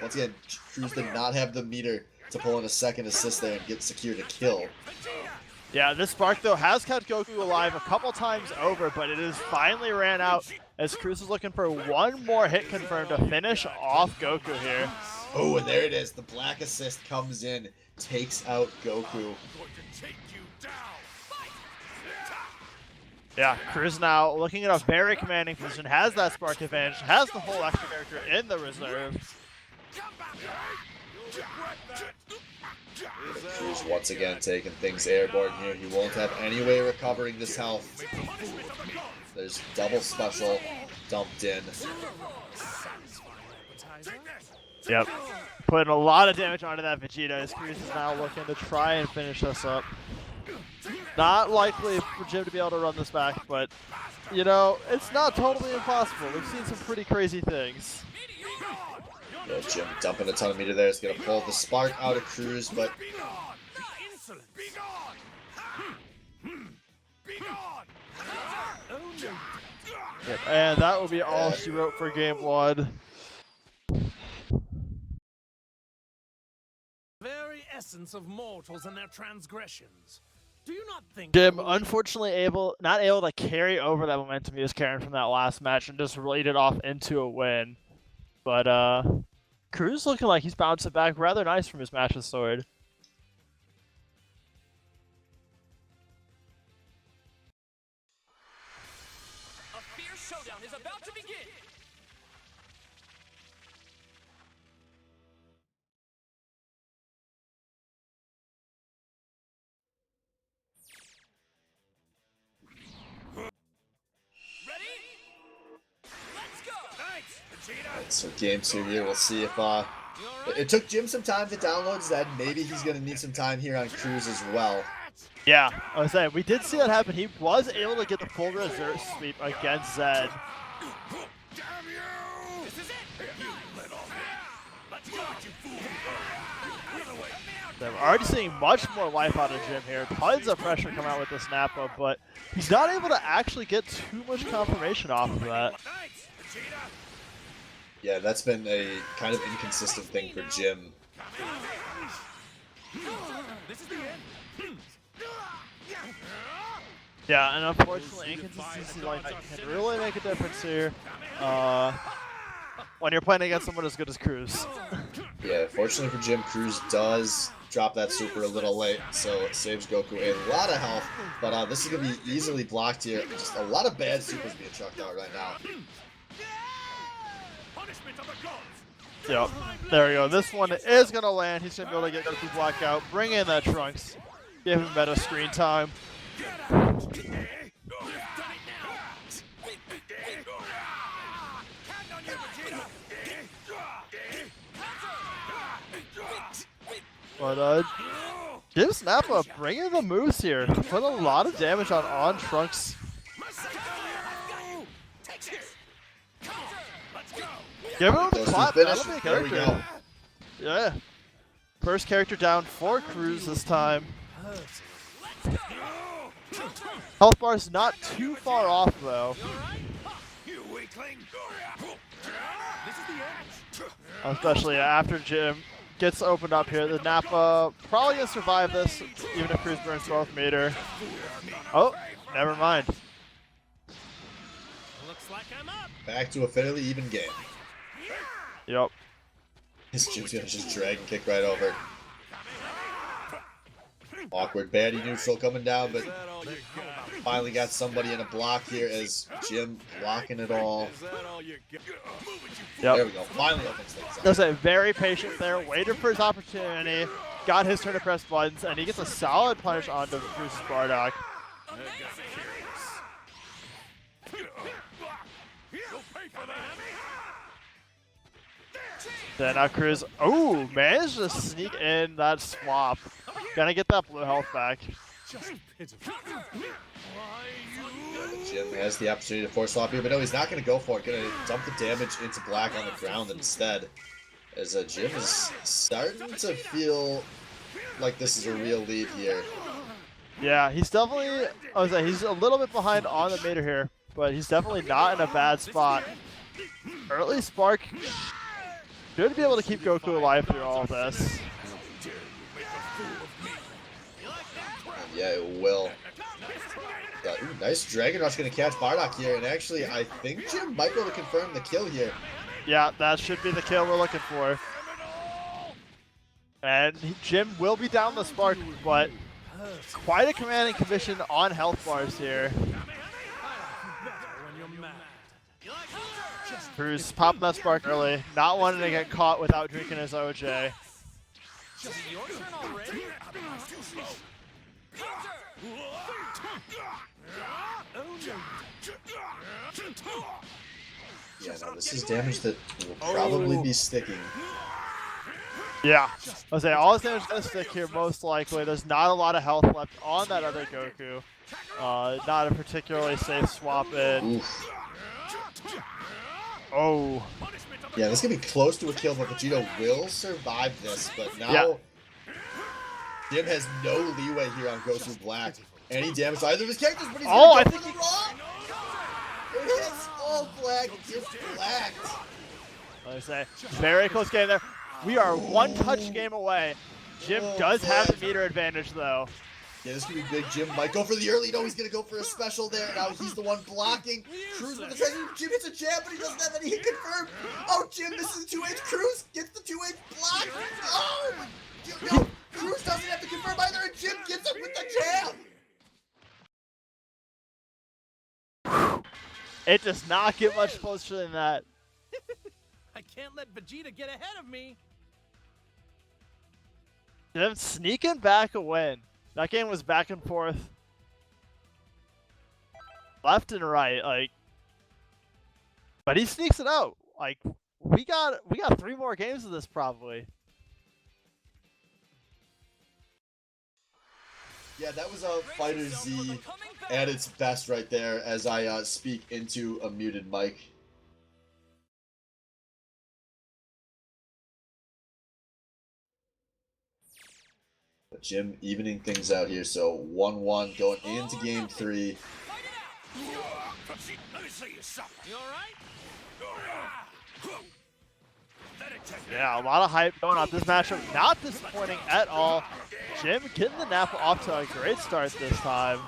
Once again, Cruz did not have the meter to pull in a second assist there and get secured a kill. Yeah, this spark though has kept Goku alive a couple times over, but it has finally ran out as Cruz is looking for one more hit confirmed to finish off Goku here. Oh, and there it is. The black assist comes in, takes out Goku. Yeah, Cruz now looking at a very commanding position, has that spark advantage, has the whole extra character in the reserve. Cruz once again taking things airborne here. He won't have any way recovering this health. There's double special dumped in. Yep. Putting a lot of damage onto that Vegeta as Cruz is now looking to try and finish this up. Not likely for Jim to be able to run this back, but, you know, it's not totally impossible. We've seen some pretty crazy things. Yeah, Jim dumping a ton of meter there. It's going to pull the spark out of Cruz, but... Yep. And that will be all she wrote for game one. Very essence of mortals and their transgressions. Do you not think Jim, unfortunately, not able to carry over that momentum he was carrying from that last match and just lead it off into a win. But Cruz looking like he's bouncing back rather nice from his match with Sword. A fierce showdown is about to begin. Right, so game 2 here, we'll see if it took Jim some time to download Zed. Maybe he's gonna need some time here on Cruz as well. Yeah, I was saying, we did see that happen. He was able to get the full reserve sweep against Zed. So we're already seeing much more life out of Jim here. Tons of pressure coming out with the snap-up, but he's not able to actually get too much confirmation off of that. Yeah, that's been a kind of inconsistent thing for Jim. Yeah, and unfortunately, inconsistency like that can really make a difference here when you're playing against someone as good as Cruz. Yeah, fortunately for Jim, Cruz does drop that super a little late, so it saves Goku a lot of health. But this is going to be easily blocked here. Just a lot of bad supers being chucked out right now. Yep, there we go. This one is going to land. He's going to be able to get Goku blocked out. Bring in that Trunks. Give him better screen time. But Jim Snap-Up bringing the moves here. Put a lot of damage on Trunks. Give him a clap. That'll be a There we character. go. Yeah. First character down for Cruz this time. Health bar's not too far off though. Especially after Jim gets opened up here. The Nappa probably gonna survive this, even if Cruz burns 12 meter. Oh, never mind. Back to a fairly even game. Yep. His Jim's gonna just drag and kick right over. Awkward Baddy neutral coming down, but finally got somebody in a block here as Jim blocking it all. Yep. There we go. Finally opens things up. That's a very patient there, waited for his opportunity, got his turn to press buttons, and he gets a solid punish onto Cruz's Bardock. Then now Cruz, oh, managed to sneak in that swap. Gonna get that blue health back. Jim has the opportunity to force swap here, but no, he's not going to go for it. Going to dump the damage into black on the ground instead. As Jim is starting to feel like this is a real lead here. Yeah, he's definitely, I was like, he's a little bit behind on the meter here, but he's definitely not in a bad spot. Early Spark should be able to keep Goku alive through all of this. Yeah, it will. Ooh, nice Dragon Rush going to catch Bardock here, and actually, I think Jim might be able to confirm the kill here. Yeah, that should be the kill we're looking for. And Jim will be down the Spark, but quite a commanding commission on health bars here. Cruz popping that Spark early, not wanting to get caught without drinking his OJ. Yeah, no, this is damage that will probably be sticking. Yeah, I was saying all his damage is gonna stick here most likely. There's not a lot of health left on that other Goku. Not a particularly safe swap in. Oof. Oh. Yeah, this is going to be close to a kill, but Vegeta will survive this. But now, Jim has no leeway here on Goku Black. Any damage to either of his characters, but he's I going to think go wrong. It hits all Black. It's blacked. I say, very close game there. We are one touch game away. Jim does have the meter advantage though. Yeah, this could be big. Jim might go for the early. No, he's going to go for a special there. Now he's the one blocking. Cruz with the second. Jim hits a jab, but he doesn't have any hit confirmed. Oh, Jim misses the 2H. Cruz gets the 2H block. Oh, no. Cruz doesn't have to confirm either, and Jim gets it with the jab. It does not get much closer than that. I can't let Vegeta get ahead of me. Jim sneaking back a win. That game was back and forth. Left and right, like. But he sneaks it out. Like we got 3 more games of this probably. Yeah, that was a Fighter Z at its best right there as I speak into a muted mic. But Jim evening things out here, so 1-1 going into game 3. Yeah, a lot of hype going on this matchup. Not disappointing at all. Jim getting the Napa off to a great start this time.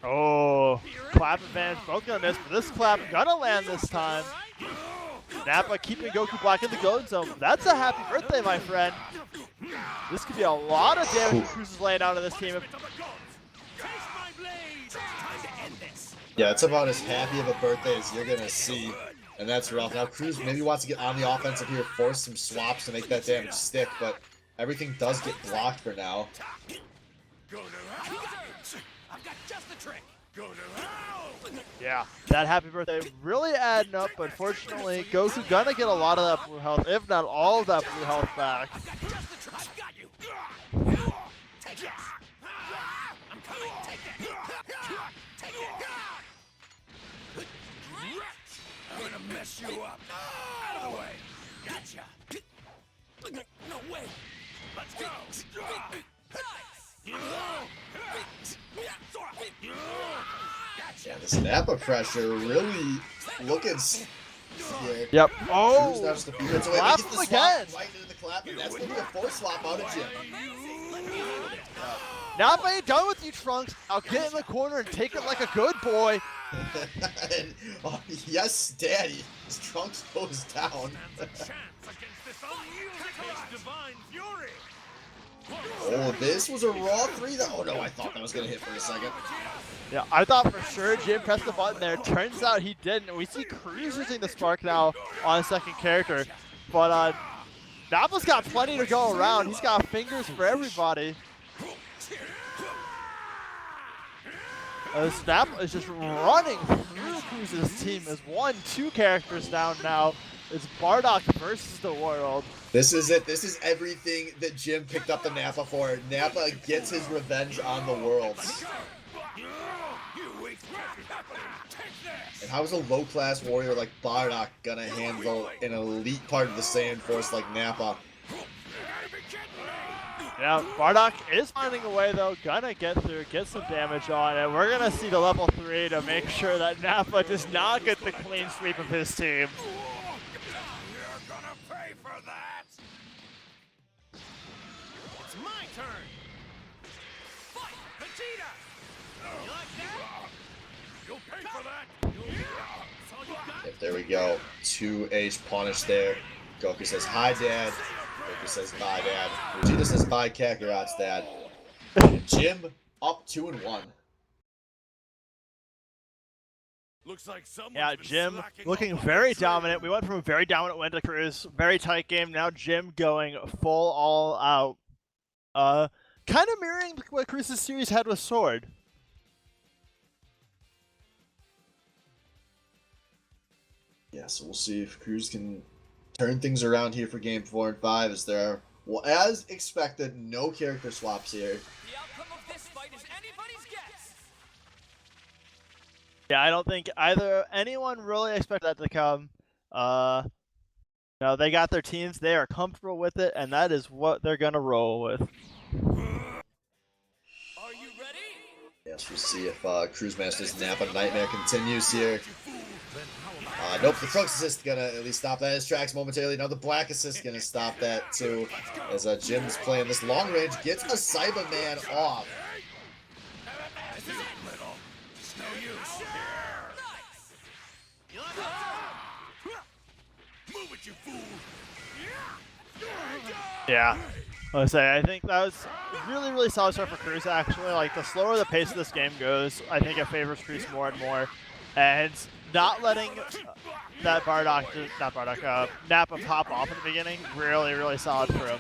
Oh, clap advantage, both gonna miss, but this clap gonna land this time. Napa keeping Goku Black in the gold zone. That's a happy birthday, my friend. This could be a lot of damage Cruz is laying out on this team. Yeah, it's about as happy of a birthday as you're gonna see, and that's rough. Now Cruz maybe wants to get on the offensive here, force some swaps to make that damage stick, but everything does get blocked for now. Yeah, that happy birthday really adding up, but fortunately, Goku gonna get a lot of that blue health, if not all of that blue health back. I'm gonna mess you up. Out of the way. Gotcha. No way. Let's go. Yeah, this Napa pressure really looking here. Yep. Cruz Oh, now just a few minutes away. clap We get the him swap again. right into the clap, and that's gonna be a force swap out of Jim. Napa ain't done with you, Trunks. I'll get in the corner and take it like a good boy. And, oh, yes, Daddy. His Trunks goes down. Oh, this was a raw 3 though. Oh no, I thought that was gonna hit for a second. Yeah, I thought for sure Jim pressed the button there. Turns out he didn't. And we see Cruz using the spark now on a second character. But Napa's got plenty to go around. He's got fingers for everybody. Snap is just running through Cruz's team as 1-2 characters down now. It's Bardock versus the world. This is it. This is everything that Jim picked up the Napa for. Napa gets his revenge on the worlds. And how is a low-class warrior like Bardock gonna handle an elite part of the Saiyan Force like Napa? Yeah, Bardock is finding a way though, gonna get through, get some damage on, and we're gonna see the level 3 to make sure that Napa does not get the clean sweep of his team. You're gonna pay for that. It's my turn. Fight, Vegeta. You like that? You'll pay for that. That's all you got? Yep, there we go. 2H punish there. Goku says, hi, Dad. Goku says, bye, Dad. Vegeta says, bye, Kakarot's dad. And Jim up 2-1. Looks like someone's Yeah, been Jim slacking looking off on very the dominant. We went from a very dominant win to Cruz. Very tight game. Now Jim going full all out. Kind of mirroring what Cruz's series had with Sword. Yeah, so we'll see if Cruz can turn things around here for game 4 and 5 as there are, well, as expected, no character swaps here. The outcome of this fight is anybody's guess. Yeah, I don't think either anyone really expected that to come. No, they got their teams. They are comfortable with it, and that is what they're gonna roll with. Are you ready? Yes, we'll see if Cruz Master's Napa Nightmare continues here. Nope, the Trunks assist gonna at least stop that. His tracks momentarily. Now the Black assist gonna stop that too. As Jim's playing this long range, gets a Cyberman off. Yeah, I think that was really solid start for Cruz. Actually, like the slower the pace of this game goes, I think it favors Cruz more and more. and not letting that Nappa pop off at the beginning, really, really solid for him.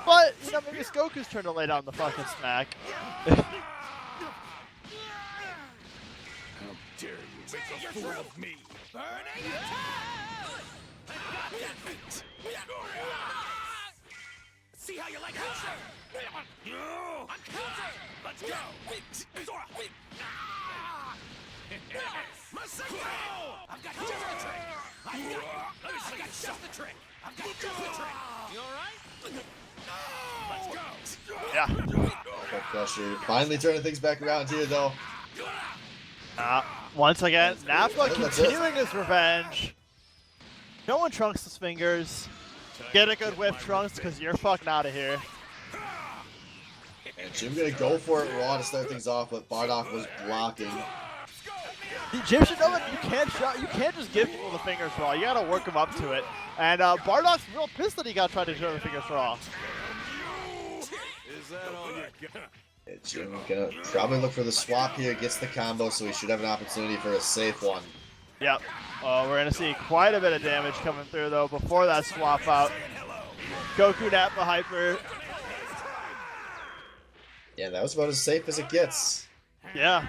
But, you know, maybe it's Goku's turn to lay down the fucking smack. How dare you make a fool of me? Burning See how you like that? Let's go! Masenko! I've got just the trick! I've got just the trick! I've got just the trick! You alright? Let's go! Yeah. Full pressure. Finally turning things back around here, though. Once again, Nappa I think that's it. continuing his revenge. Showing Trunks his fingers. Get a good whip, Trunks, because you're fucking out of here. And Jim gonna go for it raw to start things off, but Bardock was blocking. Jim should know that you can't just give people the fingers raw. You gotta work them up to it. And Bardock's real pissed that he got tried to show the fingers raw. Is that all you got? And Jim gonna probably look for the swap here, gets the combo, so he should have an opportunity for a safe one. Yep. We're gonna see quite a bit of damage coming through though before that swap out. Goku Nappa Hyper. Yeah, that was about as safe as it gets. Yeah.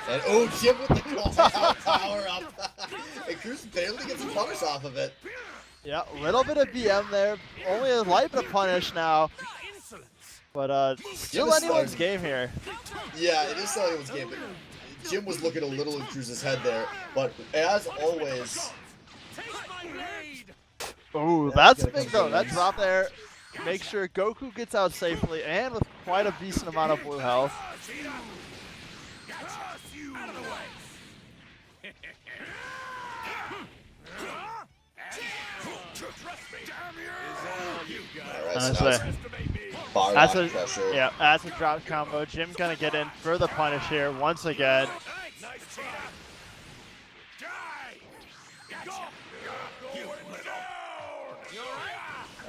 And oh, Jim with the call power up. And Cruz barely gets a punish off of it. Yeah, a little bit of BM there. Only a light bit of punish now. But still anyone's game here. Yeah, it is still anyone's game. But Jim was looking a little in Cruz's head there. But as always, Ooh, that's big though. That drop there. Make sure Goku gets out safely and with quite a decent amount of blue health. alright, so now it's Bardock That's pressure. yeah, that's a drop combo. Jim gonna get in for the punish here once again.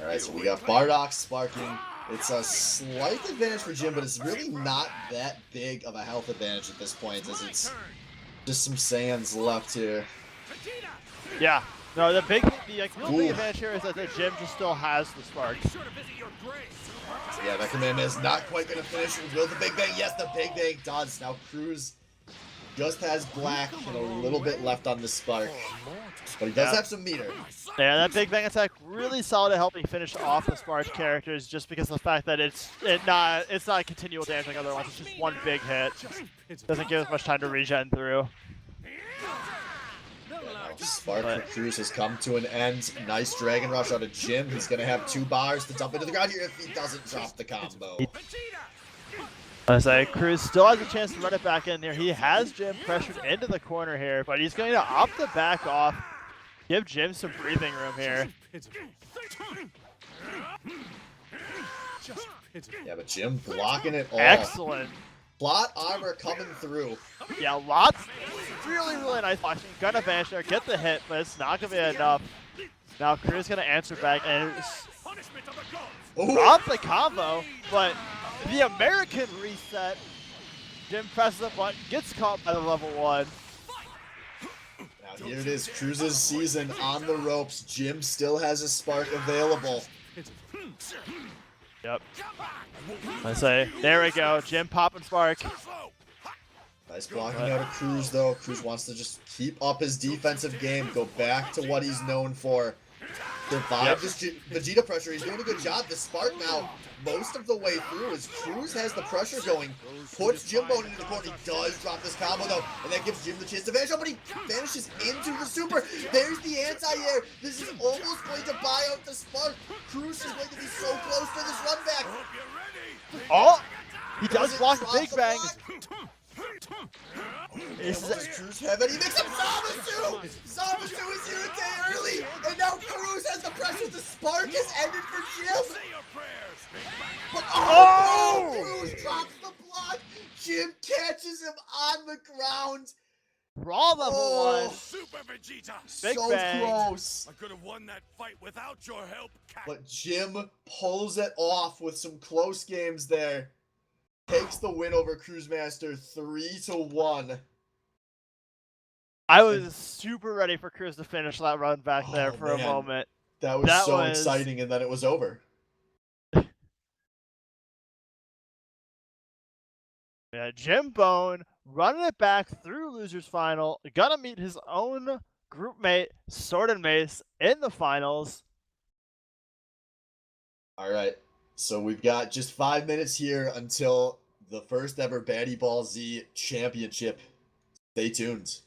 Alright, so we got Bardock sparking. It's a slight advantage for Jim, but it's really not that big of a health advantage at this point, as it's just some sands left here. Yeah. No, the real big advantage here is that the Jim just still has the spark. Yeah, that Kamehameha is not quite going to finish. Will the Big Bang? Yes, the Big Bang does. Now Cruz just has black and a little bit left on the spark. But he does have some meter. Yeah, that Big Bang attack really solid at helping finish off the spark characters just because of the fact that it's not a continual damage like other ones. It's just one big hit. Doesn't give us much time to regen through. Spark for Cruz has come to an end. Nice Dragon Rush out of Jim. He's going to have 2 bars to dump into the ground here if he doesn't drop the combo. I say Cruz still has a chance to run it back in there. He has Jim pressured into the corner here, but he's going to opt to back off. Give Jim some breathing room here. Yeah, but Jim blocking it all. Excellent. Plot armor coming through. Yeah, lots. Really, really nice blocking. Gonna vanish there, get the hit, but it's not gonna be enough. Now Cruz gonna answer back and drop the combo, but the American reset. Jim presses the button, gets caught by the level 1. Now here it is, Cruz's season on the ropes. Jim still has a spark available. Yep. I say, there we go. Jim popping spark. Nice blocking out of Cruz, though. Cruz wants to just keep up his defensive game, go back to what he's known for. Survive this Vegeta pressure. He's doing a good job. The spark now, most of the way through, as Cruz has the pressure going, puts Jimbo into the corner. He does drop this combo, though, and that gives Jim the chance to vanish. Oh, but he vanishes into the super. There's the anti-air. This is almost going to buy out the spark. Cruz is going to be so close to this run back. Oh! He does Doesn't block the drop Big the Bang. block. This Does is Cruz have any? He makes up Zamasu! Zamasu is here a day early, and now Cruz has the pressure. The spark has ended for Jim. But Cruz drops the block. Jim catches him on the ground. raw level 1. Super Vegeta! Big so Bang. close. I could have won that fight without your help, Cat. But Jim pulls it off with some close games there. Takes the win over Cruz Master 3-1. I was super ready for Cruz to finish that run back there Oh, for a man. moment. That was so exciting, and then it was over. Yeah, Jim Bone running it back through losers final, gonna meet his own group mate Sword and Mace in the finals. All right, so we've got just 5 minutes here until the first ever Baddy Ball Z championship. Stay tuned.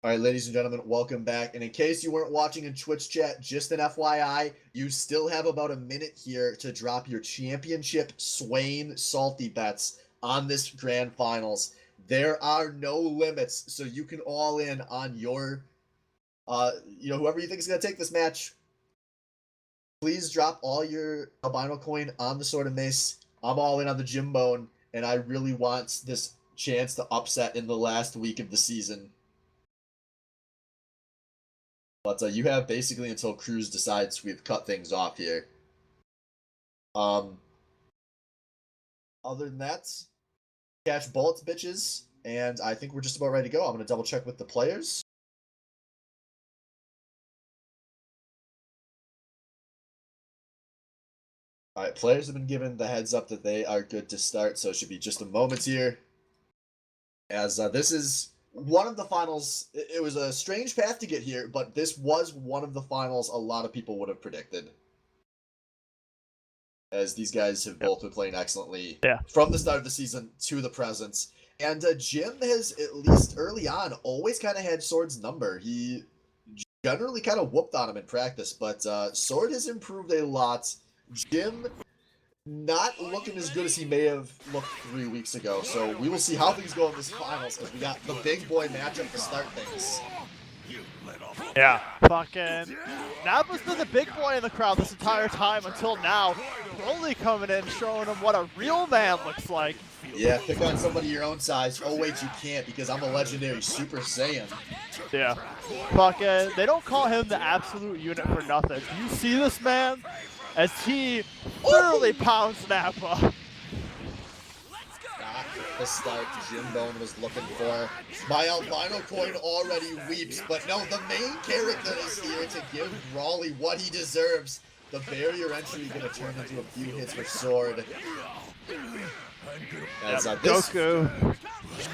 All right, ladies and gentlemen, welcome back. And in case you weren't watching in Twitch chat, just an FYI, you still have about a minute here to drop your championship Swain salty bets on this grand finals. There are no limits, so you can all in on your, whoever you think is going to take this match. Please drop all your albino coin on the Sword and Mace. I'm all in on the Jim Bone, and I really want this chance to upset in the last week of the season. But you have basically until Cruz decides we've cut things off here. Other than that, Catch bullets, bitches. And I think we're just about ready to go. I'm going to double check with the players. Alright, players have been given the heads up that they are good to start, so it should be just a moment here. As this is one of the finals. It was a strange path to get here, but this was one of the finals a lot of people would have predicted. As these guys have both been playing excellently from the start of the season to the present. And Jim has, at least early on, always kind of had Sword's number. He generally kind of whooped on him in practice, but Sword has improved a lot. Jim not looking as good as he may have looked 3 weeks ago, so we will see how things go in this finals, because we got the big boy matchup to start things. Yeah, fucking Nappa's been the big boy in the crowd this entire time until now. Broly coming in, showing him what a real man looks like. Yeah, pick on somebody your own size. Oh wait, you can't, because I'm a legendary Super Saiyan. Yeah. Fucking, they don't call him the absolute unit for nothing. Do you see this man? As he thoroughly pounds Nappa. Not the start Jim Bone was looking for. My albino coin already weeps, but no, the main character is here to give Brawly what he deserves. The barrier entry gonna turn into a few hits for Sword. As, Goku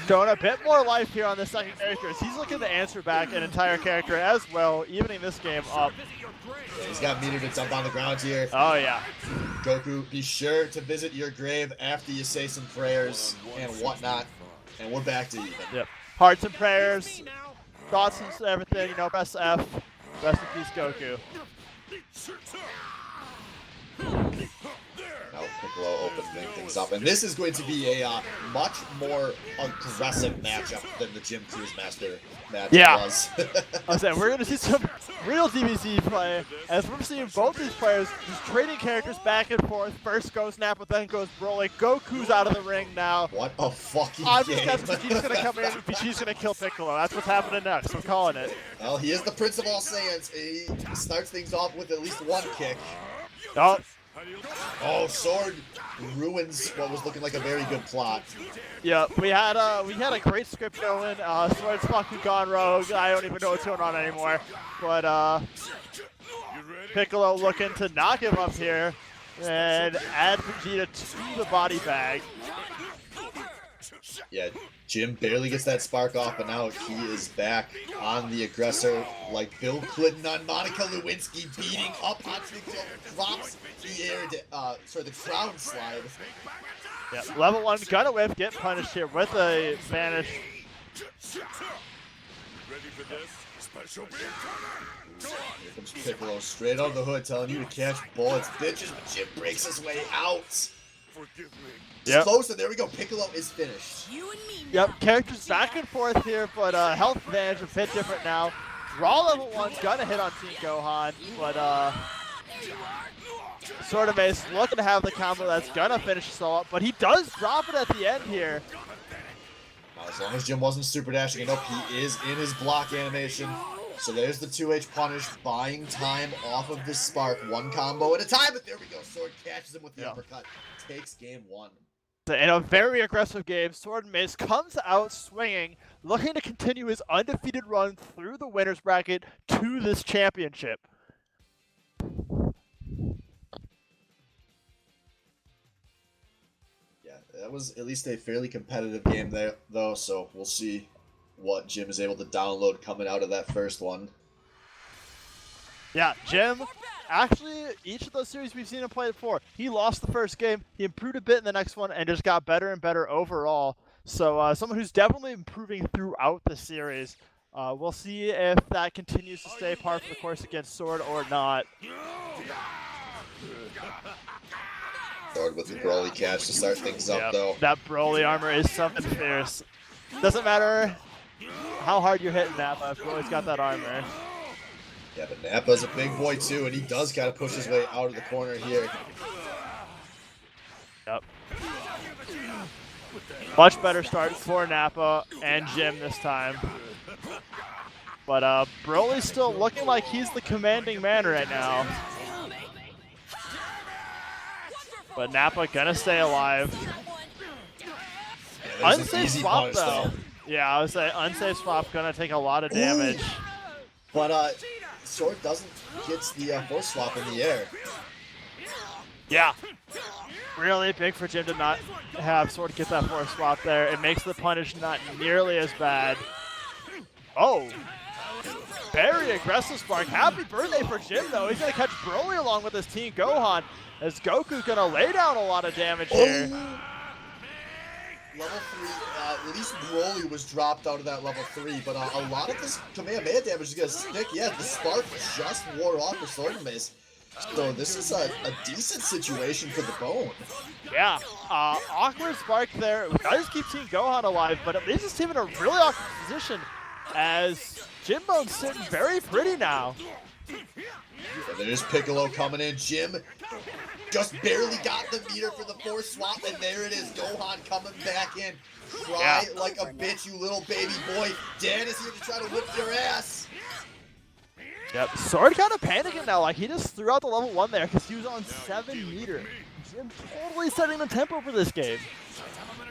showing a bit more life here on the second character as he's looking to answer back an entire character as well, evening this game up. Yeah, he's got meter to dump on the ground here. Oh yeah. Goku, be sure to visit your grave after you say some prayers and whatnot, and we're back to even. Yep. Hearts and prayers, thoughts and everything, you know, best F, rest in peace Goku. Now Piccolo opening things up, and this is going to be a much more aggressive matchup than the Gym Cruise Master matchup was. I said we're gonna see some real DBZ play as we're seeing both these players just trading characters back and forth. First goes Nappa, then goes Broly. Goku's out of the ring now. What a fucking I'm game. just guessing Vegeta's gonna come in and Vegeta's gonna kill Piccolo. That's what's happening next. I'm calling it. Well, he is the Prince of all Saiyans. He starts things off with at least one kick. Oh. Oh, Sword ruins what was looking like a very good plot. Yeah, we had a great script going. Sword's fucking gone rogue. I don't even know what's going on anymore. But Piccolo looking to not give up here and add Vegeta to the body bag. Yeah, Jim barely gets that spark off, but now he is back on the aggressor like Bill Clinton on Monica Lewinsky, beating up on Piccolo, drops the air, the ground slide. Yeah, level 1, gonna whip, get punished here with a vanish. Ready for this? Special Here comes Piccolo straight on the hood, telling you to catch bullets, bitches, but Jim breaks his way out. Forgive me. It's close, and there we go. Piccolo is finished. Yep, characters back and forth here, but health advantage a bit different now. Raw level 1's gonna hit on Team Gohan, but Sword of Ace looking to have the combo that's gonna finish Soul up, but he does drop it at the end here. Now, as long as Jim wasn't super dashing it up, he is in his block animation. So there's the 2H punish, buying time off of this spark, one combo at a time, but there we go. Sword catches him with the uppercut, takes game 1. In a very aggressive game, Sword and Mace comes out swinging, looking to continue his undefeated run through the winner's bracket to this championship. Yeah, that was at least a fairly competitive game there, though, so we'll see what Jim is able to download coming out of that first one. Yeah, Jim, actually, each of those series we've seen him play before, he lost the first game, he improved a bit in the next one, and just got better and better overall. So someone who's definitely improving throughout the series. We'll see if that continues to stay par for the course against Sword or not. Sword with the Broly catch to start things up, though. That Broly armor is something fierce. Doesn't matter how hard you're hitting Nappa, if Broly's got that armor. Yeah, but Nappa's a big boy too, and he does kind of push his way out of the corner here. Yep. Much better start for Nappa and Jim this time. But Broly's still looking like he's the commanding man right now. But Nappa gonna stay alive. there's an Unsafe easy swap punish, though. Yeah, I would say unsafe swap gonna take a lot of damage. Ooh. But Sword doesn't get the force swap in the air. Yeah. Really big for Jim to not have Sword get that force swap there. It makes the punish not nearly as bad. Oh. Very aggressive spark. Happy birthday for Jim though. He's gonna catch Broly along with his team Gohan as Goku's gonna lay down a lot of damage here. Level 3, at least Broly was dropped out of that level 3, but a lot of this Kamehameha damage is going to stick. Yeah, the spark just wore off for Sword and Mace. So this is a decent situation for the Bone. Yeah, awkward spark there. I just keep seeing Gohan alive, but it leaves his team in a really awkward position as Jimbo's sitting very pretty now. And there's Piccolo coming in. Jim just barely got the meter for the force swap, and there it is. Gohan coming back in. Cry like a bitch, you little baby boy. Dan is here to try to whip your ass. Yep, Sword kind of panicking now. Like, he just threw out the level 1 there because he was on 7 meter. Jim totally setting the tempo for this game.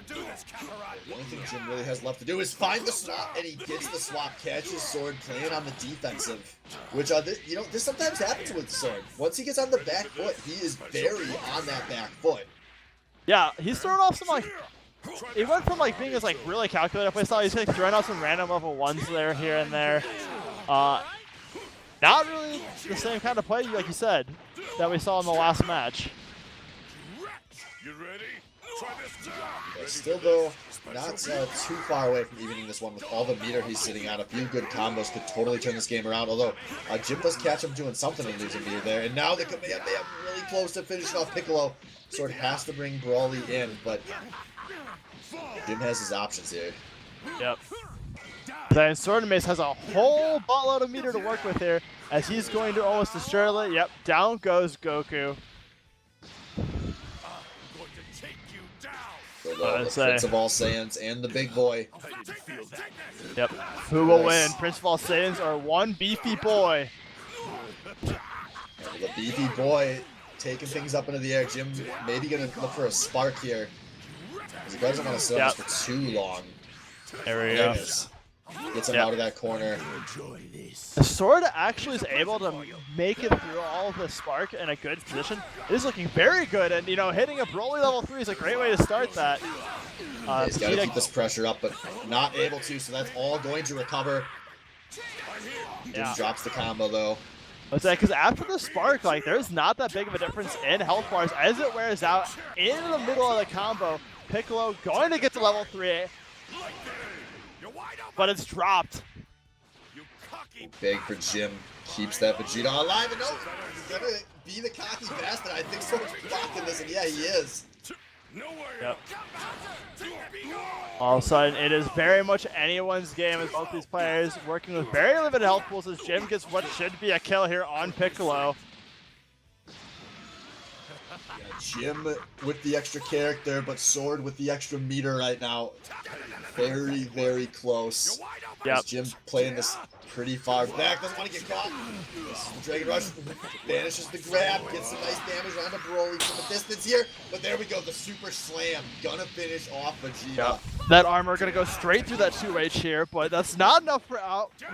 The only thing Jim really has left to do is find the swap, and he gets the swap, catches Sword, playing on the defensive. Which, this sometimes happens with Sword. Once he gets on the back foot, he is very on that back foot. Yeah, he's throwing off some, like, he went from, like, being this, like, really calculated play style. He's, like, throwing out some random level 1s there, here and there. Not really the same kind of play, like you said, that we saw in the last match. You ready? Try this now. But still, though, not too far away from evening this one with all the meter he's sitting on. A few good combos could totally turn this game around, although Jim does catch him doing something and losing meter there. And now they are really close to finishing off Piccolo. Sword has to bring Broly in, but Jim has his options here. Yep. Then Sword and Mace has a whole buttload of meter to work with here as he's going to almost destroy it. Yep, down goes Goku. So the Prince of All Saiyans and the big boy. Yep. Who will win? Prince of All Saiyans or one beefy boy? The beefy boy taking things up into the air. Jim maybe going to look for a spark here. Because he doesn't want to sit on this for too long. There we go. Gets him out of that corner. The Sword actually is able to make it through all of the spark in a good position. It is looking very good, and hitting a Broly level 3 is a great way to start that. He's got to keep this pressure up, but not able to, so that's all going to recover. Jim drops the combo though. What's that? Because after the spark, like, there's not that big of a difference in health bars as it wears out in the middle of the combo. Piccolo going to get to level 3. But it's dropped. Big for Jim. Keeps that Vegeta alive. And no, he's going to be the cocky bastard. I think Sword's blocking this, and yeah, he is. Yep. All of a sudden, it is very much anyone's game as both these players working with very limited health pools as Jim gets what should be a kill here on Piccolo. Jim with the extra character, but Sword with the extra meter right now. Very, very close. Yep. Jim playing this pretty far back. Doesn't want to get caught. This is the Dragon Rush. Banishes the grab. Gets some nice damage onto Broly from a distance here. But there we go. The Super Slam. Gonna finish off Vegeta. Yep. That armor gonna go straight through that 2H here, but that's not enough for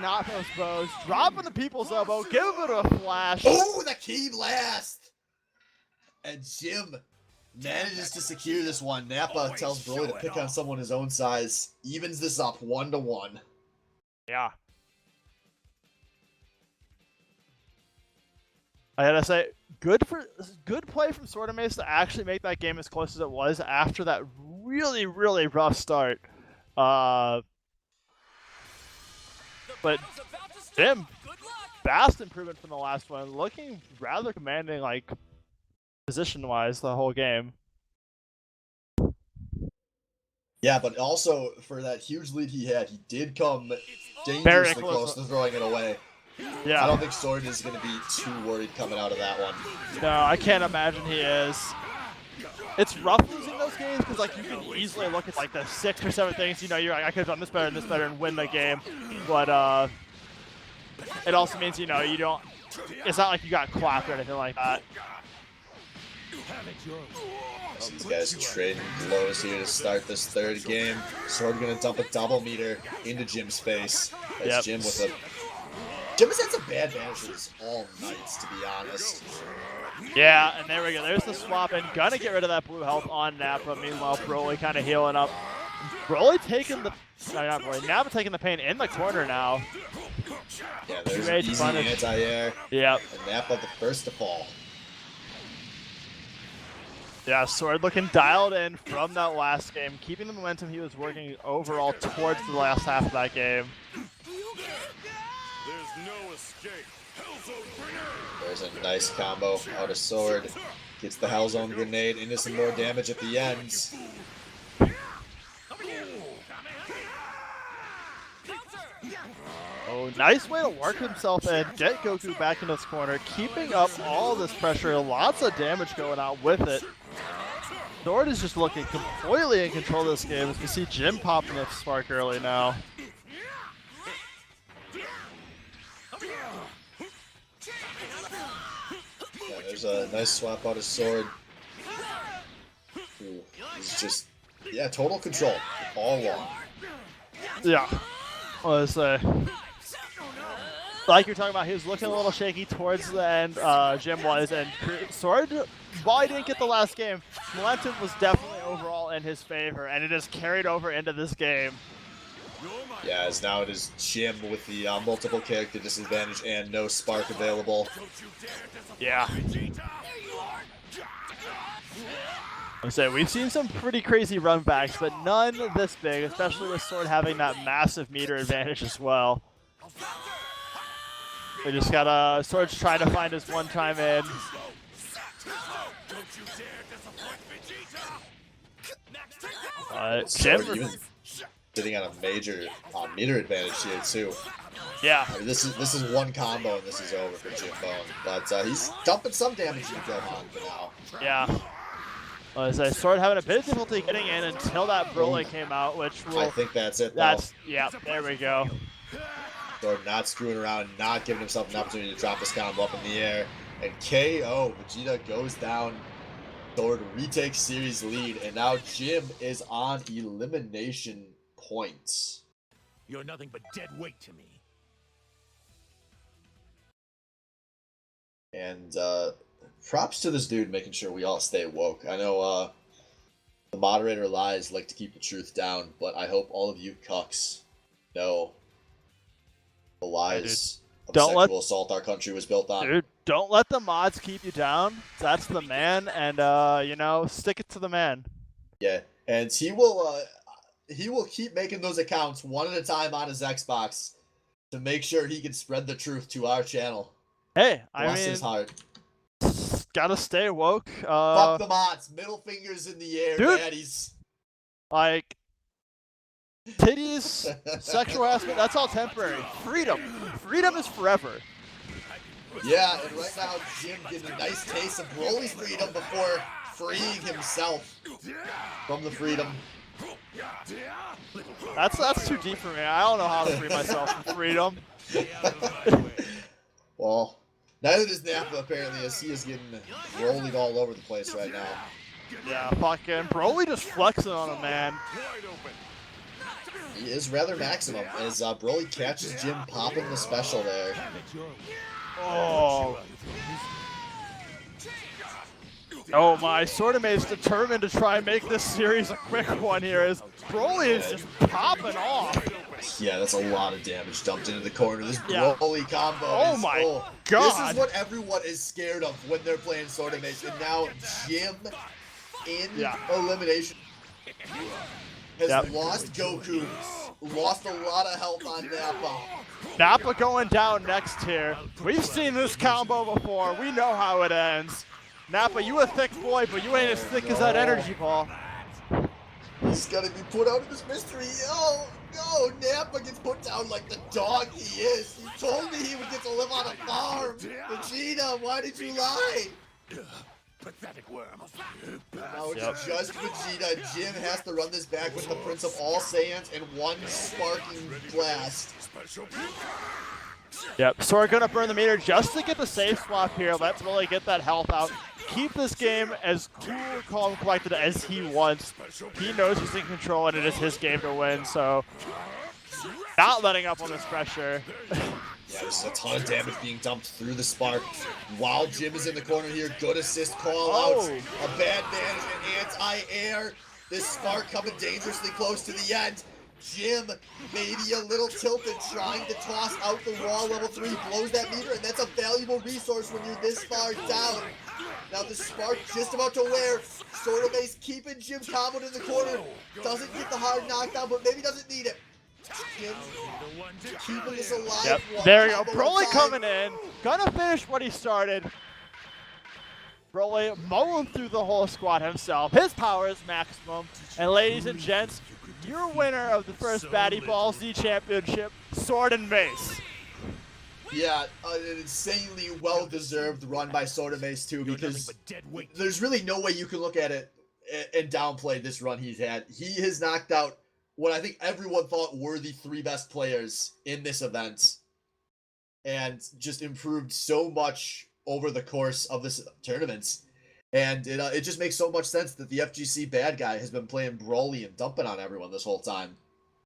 not those bows. Dropping the people's elbow. Give it a flash. Oh, the key blast! And Jim manages to secure this one. Nappa tells Broly to pick on someone his own size. Evens this up 1-1. Yeah. I gotta say, good play from Sword and Mace to actually make that game as close as it was after that really, really rough start. But Jim, vast improvement from the last one, looking rather commanding, like, position-wise the whole game. Yeah, but also for that huge lead he had, he did come dangerously close to throwing it away. Yeah. I don't think Sword is going to be too worried coming out of that one. No, I can't imagine he is. It's rough losing those games because, like, you can easily look at, like, the 6 or 7 things, you're like, I could have done this better and win the game. But it also means, you don't, it's not like you got clapped or anything like that. These guys trading blows here to start this third game. Sword gonna dump a double meter into Jim's face. That's Jim with a... Jim has had some bad vanishes all nights, to be honest. Yeah, and there we go. There's the swap, and gonna get rid of that blue health on Nappa. Meanwhile, Broly kind of healing up. Broly taking the... No, not Broly. Nappa taking the pain in the corner now. Yeah, there's an easy anti-air. Yep. And Nappa the first to fall. Yeah, Sword looking dialed in from that last game, keeping the momentum he was working overall towards the last half of that game. There's no escape. Hellzone bringer. There's a nice combo out of Sword. Gets the Hellzone grenade into some more damage at the ends. Oh, nice way to work himself in, get Goku back in this corner, keeping up all this pressure, lots of damage going out with it. Sword is just looking completely in control of this game as we see Jim popping the spark early now. Yeah, there's a nice swap out of Sword. Ooh, he's just, yeah, total control all along. Yeah, let's say. Like you're talking about, he was looking a little shaky towards the end, Jim was, and Sword, while he didn't get the last game, momentum was definitely overall in his favor, and it has carried over into this game. Yeah, as now it is Jim with the multiple character disadvantage and no spark available. Yeah. I say we've seen some pretty crazy run backs, but none this big, especially with Sword having that massive meter advantage as well. We just gotta Sword's trying to find his one-time in. Jim even sitting on a major meter advantage here too. Yeah. I mean, this is one combo and this is over for Jim Bone, but he's dumping some damage into Gohan for now. Yeah. As I Sword having a bit of difficulty getting in until that Broly came out, which will... I think that's it, though. Yeah, there we go. Sword not screwing around, not giving himself an opportunity to drop this combo up in the air. And KO, Vegeta goes down. Sword retakes series lead, and now Jim is on elimination points. You're nothing but dead weight to me. And props to this dude making sure we all stay woke. I know the moderator lies like to keep the truth down, but I hope all of you cucks know the lies of sexual assault our country was built on. Dude, don't let the mods keep you down. That's the man, and you know, stick it to the man. Yeah, and he will keep making those accounts one at a time on his Xbox to make sure he can spread the truth to our channel. Hey, Bless his heart. Gotta stay woke. Fuck the mods. Middle fingers in the air, dude, baddies. Like, titties, sexual harassment, that's all temporary. Freedom. Freedom is forever. Yeah, and right now Jim getting a nice taste of Broly's freedom before freeing himself from the freedom. That's too deep for me. I don't know how to free myself from freedom. Well, neither does Nappa apparently, as he is getting Broly'd all over the place right now. Yeah, fucking Broly just flexing on him, man. He is rather maximum as Broly catches Jim popping the special there. Oh. Oh my, Swordame is determined to try and make this series a quick one here as Broly is just popping off. Yeah, that's a lot of damage dumped into the corner. This Broly combo God. This is what everyone is scared of when they're playing Swordame. And now Jim in elimination has lost Goku, lost a lot of health on Nappa. Nappa going down next here. We've seen this combo before. We know how it ends. Nappa, you a thick boy, but you ain't as thick as that energy ball. He's gonna be put out of his mystery. Oh, no, Nappa gets put down like the dog he is. You told me he would get to live on a farm. Vegeta, why did you lie? Pathetic worm. Now it's just Vegeta. Jim has to run this back with the Prince of All Saiyans and one sparking blast. Yep, Sword gonna burn the meter just to get the safe swap here. Let's really get that health out keep this game as cool, calm, and collected as he wants. He knows he's in control, and it is his game to win. So, not letting up on this pressure. Yeah, there's a ton of damage being dumped through the Spark. While Jim is in the corner here, good assist call out. A bad management, anti-air. This Spark coming dangerously close to the end. Jim, maybe a little tilted, trying to toss out the wall. Level 3 blows that meter, and that's a valuable resource when you're this far down. Now the Spark just about to wear. Sword of Ace keeping Jim comboed in the corner. Doesn't get the hard knockdown, but maybe doesn't need it. Jim keeping this alive. Yep, One there you go. combo Broly at a time. coming in. Gonna finish what he started. Broly mowing through the whole squad himself. His power is maximum. And ladies and gents, your winner of the first Baddy Ball Z Championship, Sword and Mace. Yeah, an insanely well-deserved run by Sword of Ace too, because there's really no way you can look at it and downplay this run he's had. He has knocked out what I think everyone thought were the 3 best players in this event, and just improved so much over the course of this tournament. And it just makes so much sense that the FGC bad guy has been playing Broly and dumping on everyone this whole time.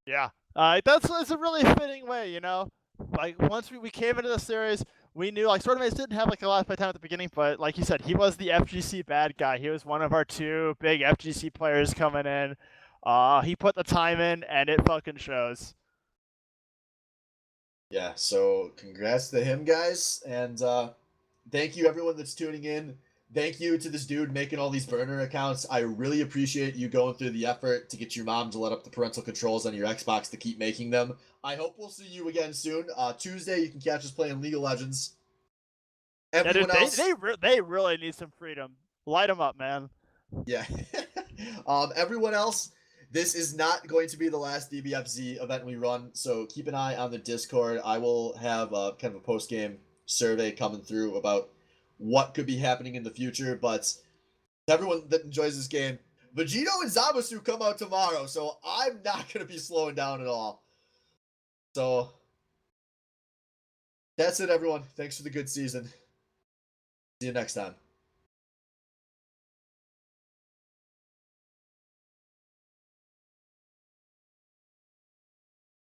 Yeah, that's a really fitting way, you know? Like, once we came into the series, we knew, like, Sword of Ace didn't have, like, a lot of playtime at the beginning, but like you said, he was the FGC bad guy. He was one of our 2 big FGC players coming in. He put the time in, and it fucking shows. Yeah, so congrats to him, guys, and thank you everyone that's tuning in. Thank you to this dude making all these burner accounts. I really appreciate you going through the effort to get your mom to let up the parental controls on your Xbox to keep making them. I hope we'll see you again soon. Tuesday, you can catch us playing League of Legends. Everyone Yeah, dude, else, they really need some freedom. Light them up, man. yeah. Everyone else, this is not going to be the last DBFZ event we run, so keep an eye on the Discord. I will have kind of a post-game survey coming through about what could be happening in the future, but everyone that enjoys this game, Vegito and Zamasu come out tomorrow, so I'm not going to be slowing down at all. So, that's it, everyone. Thanks for the good season. See you next time.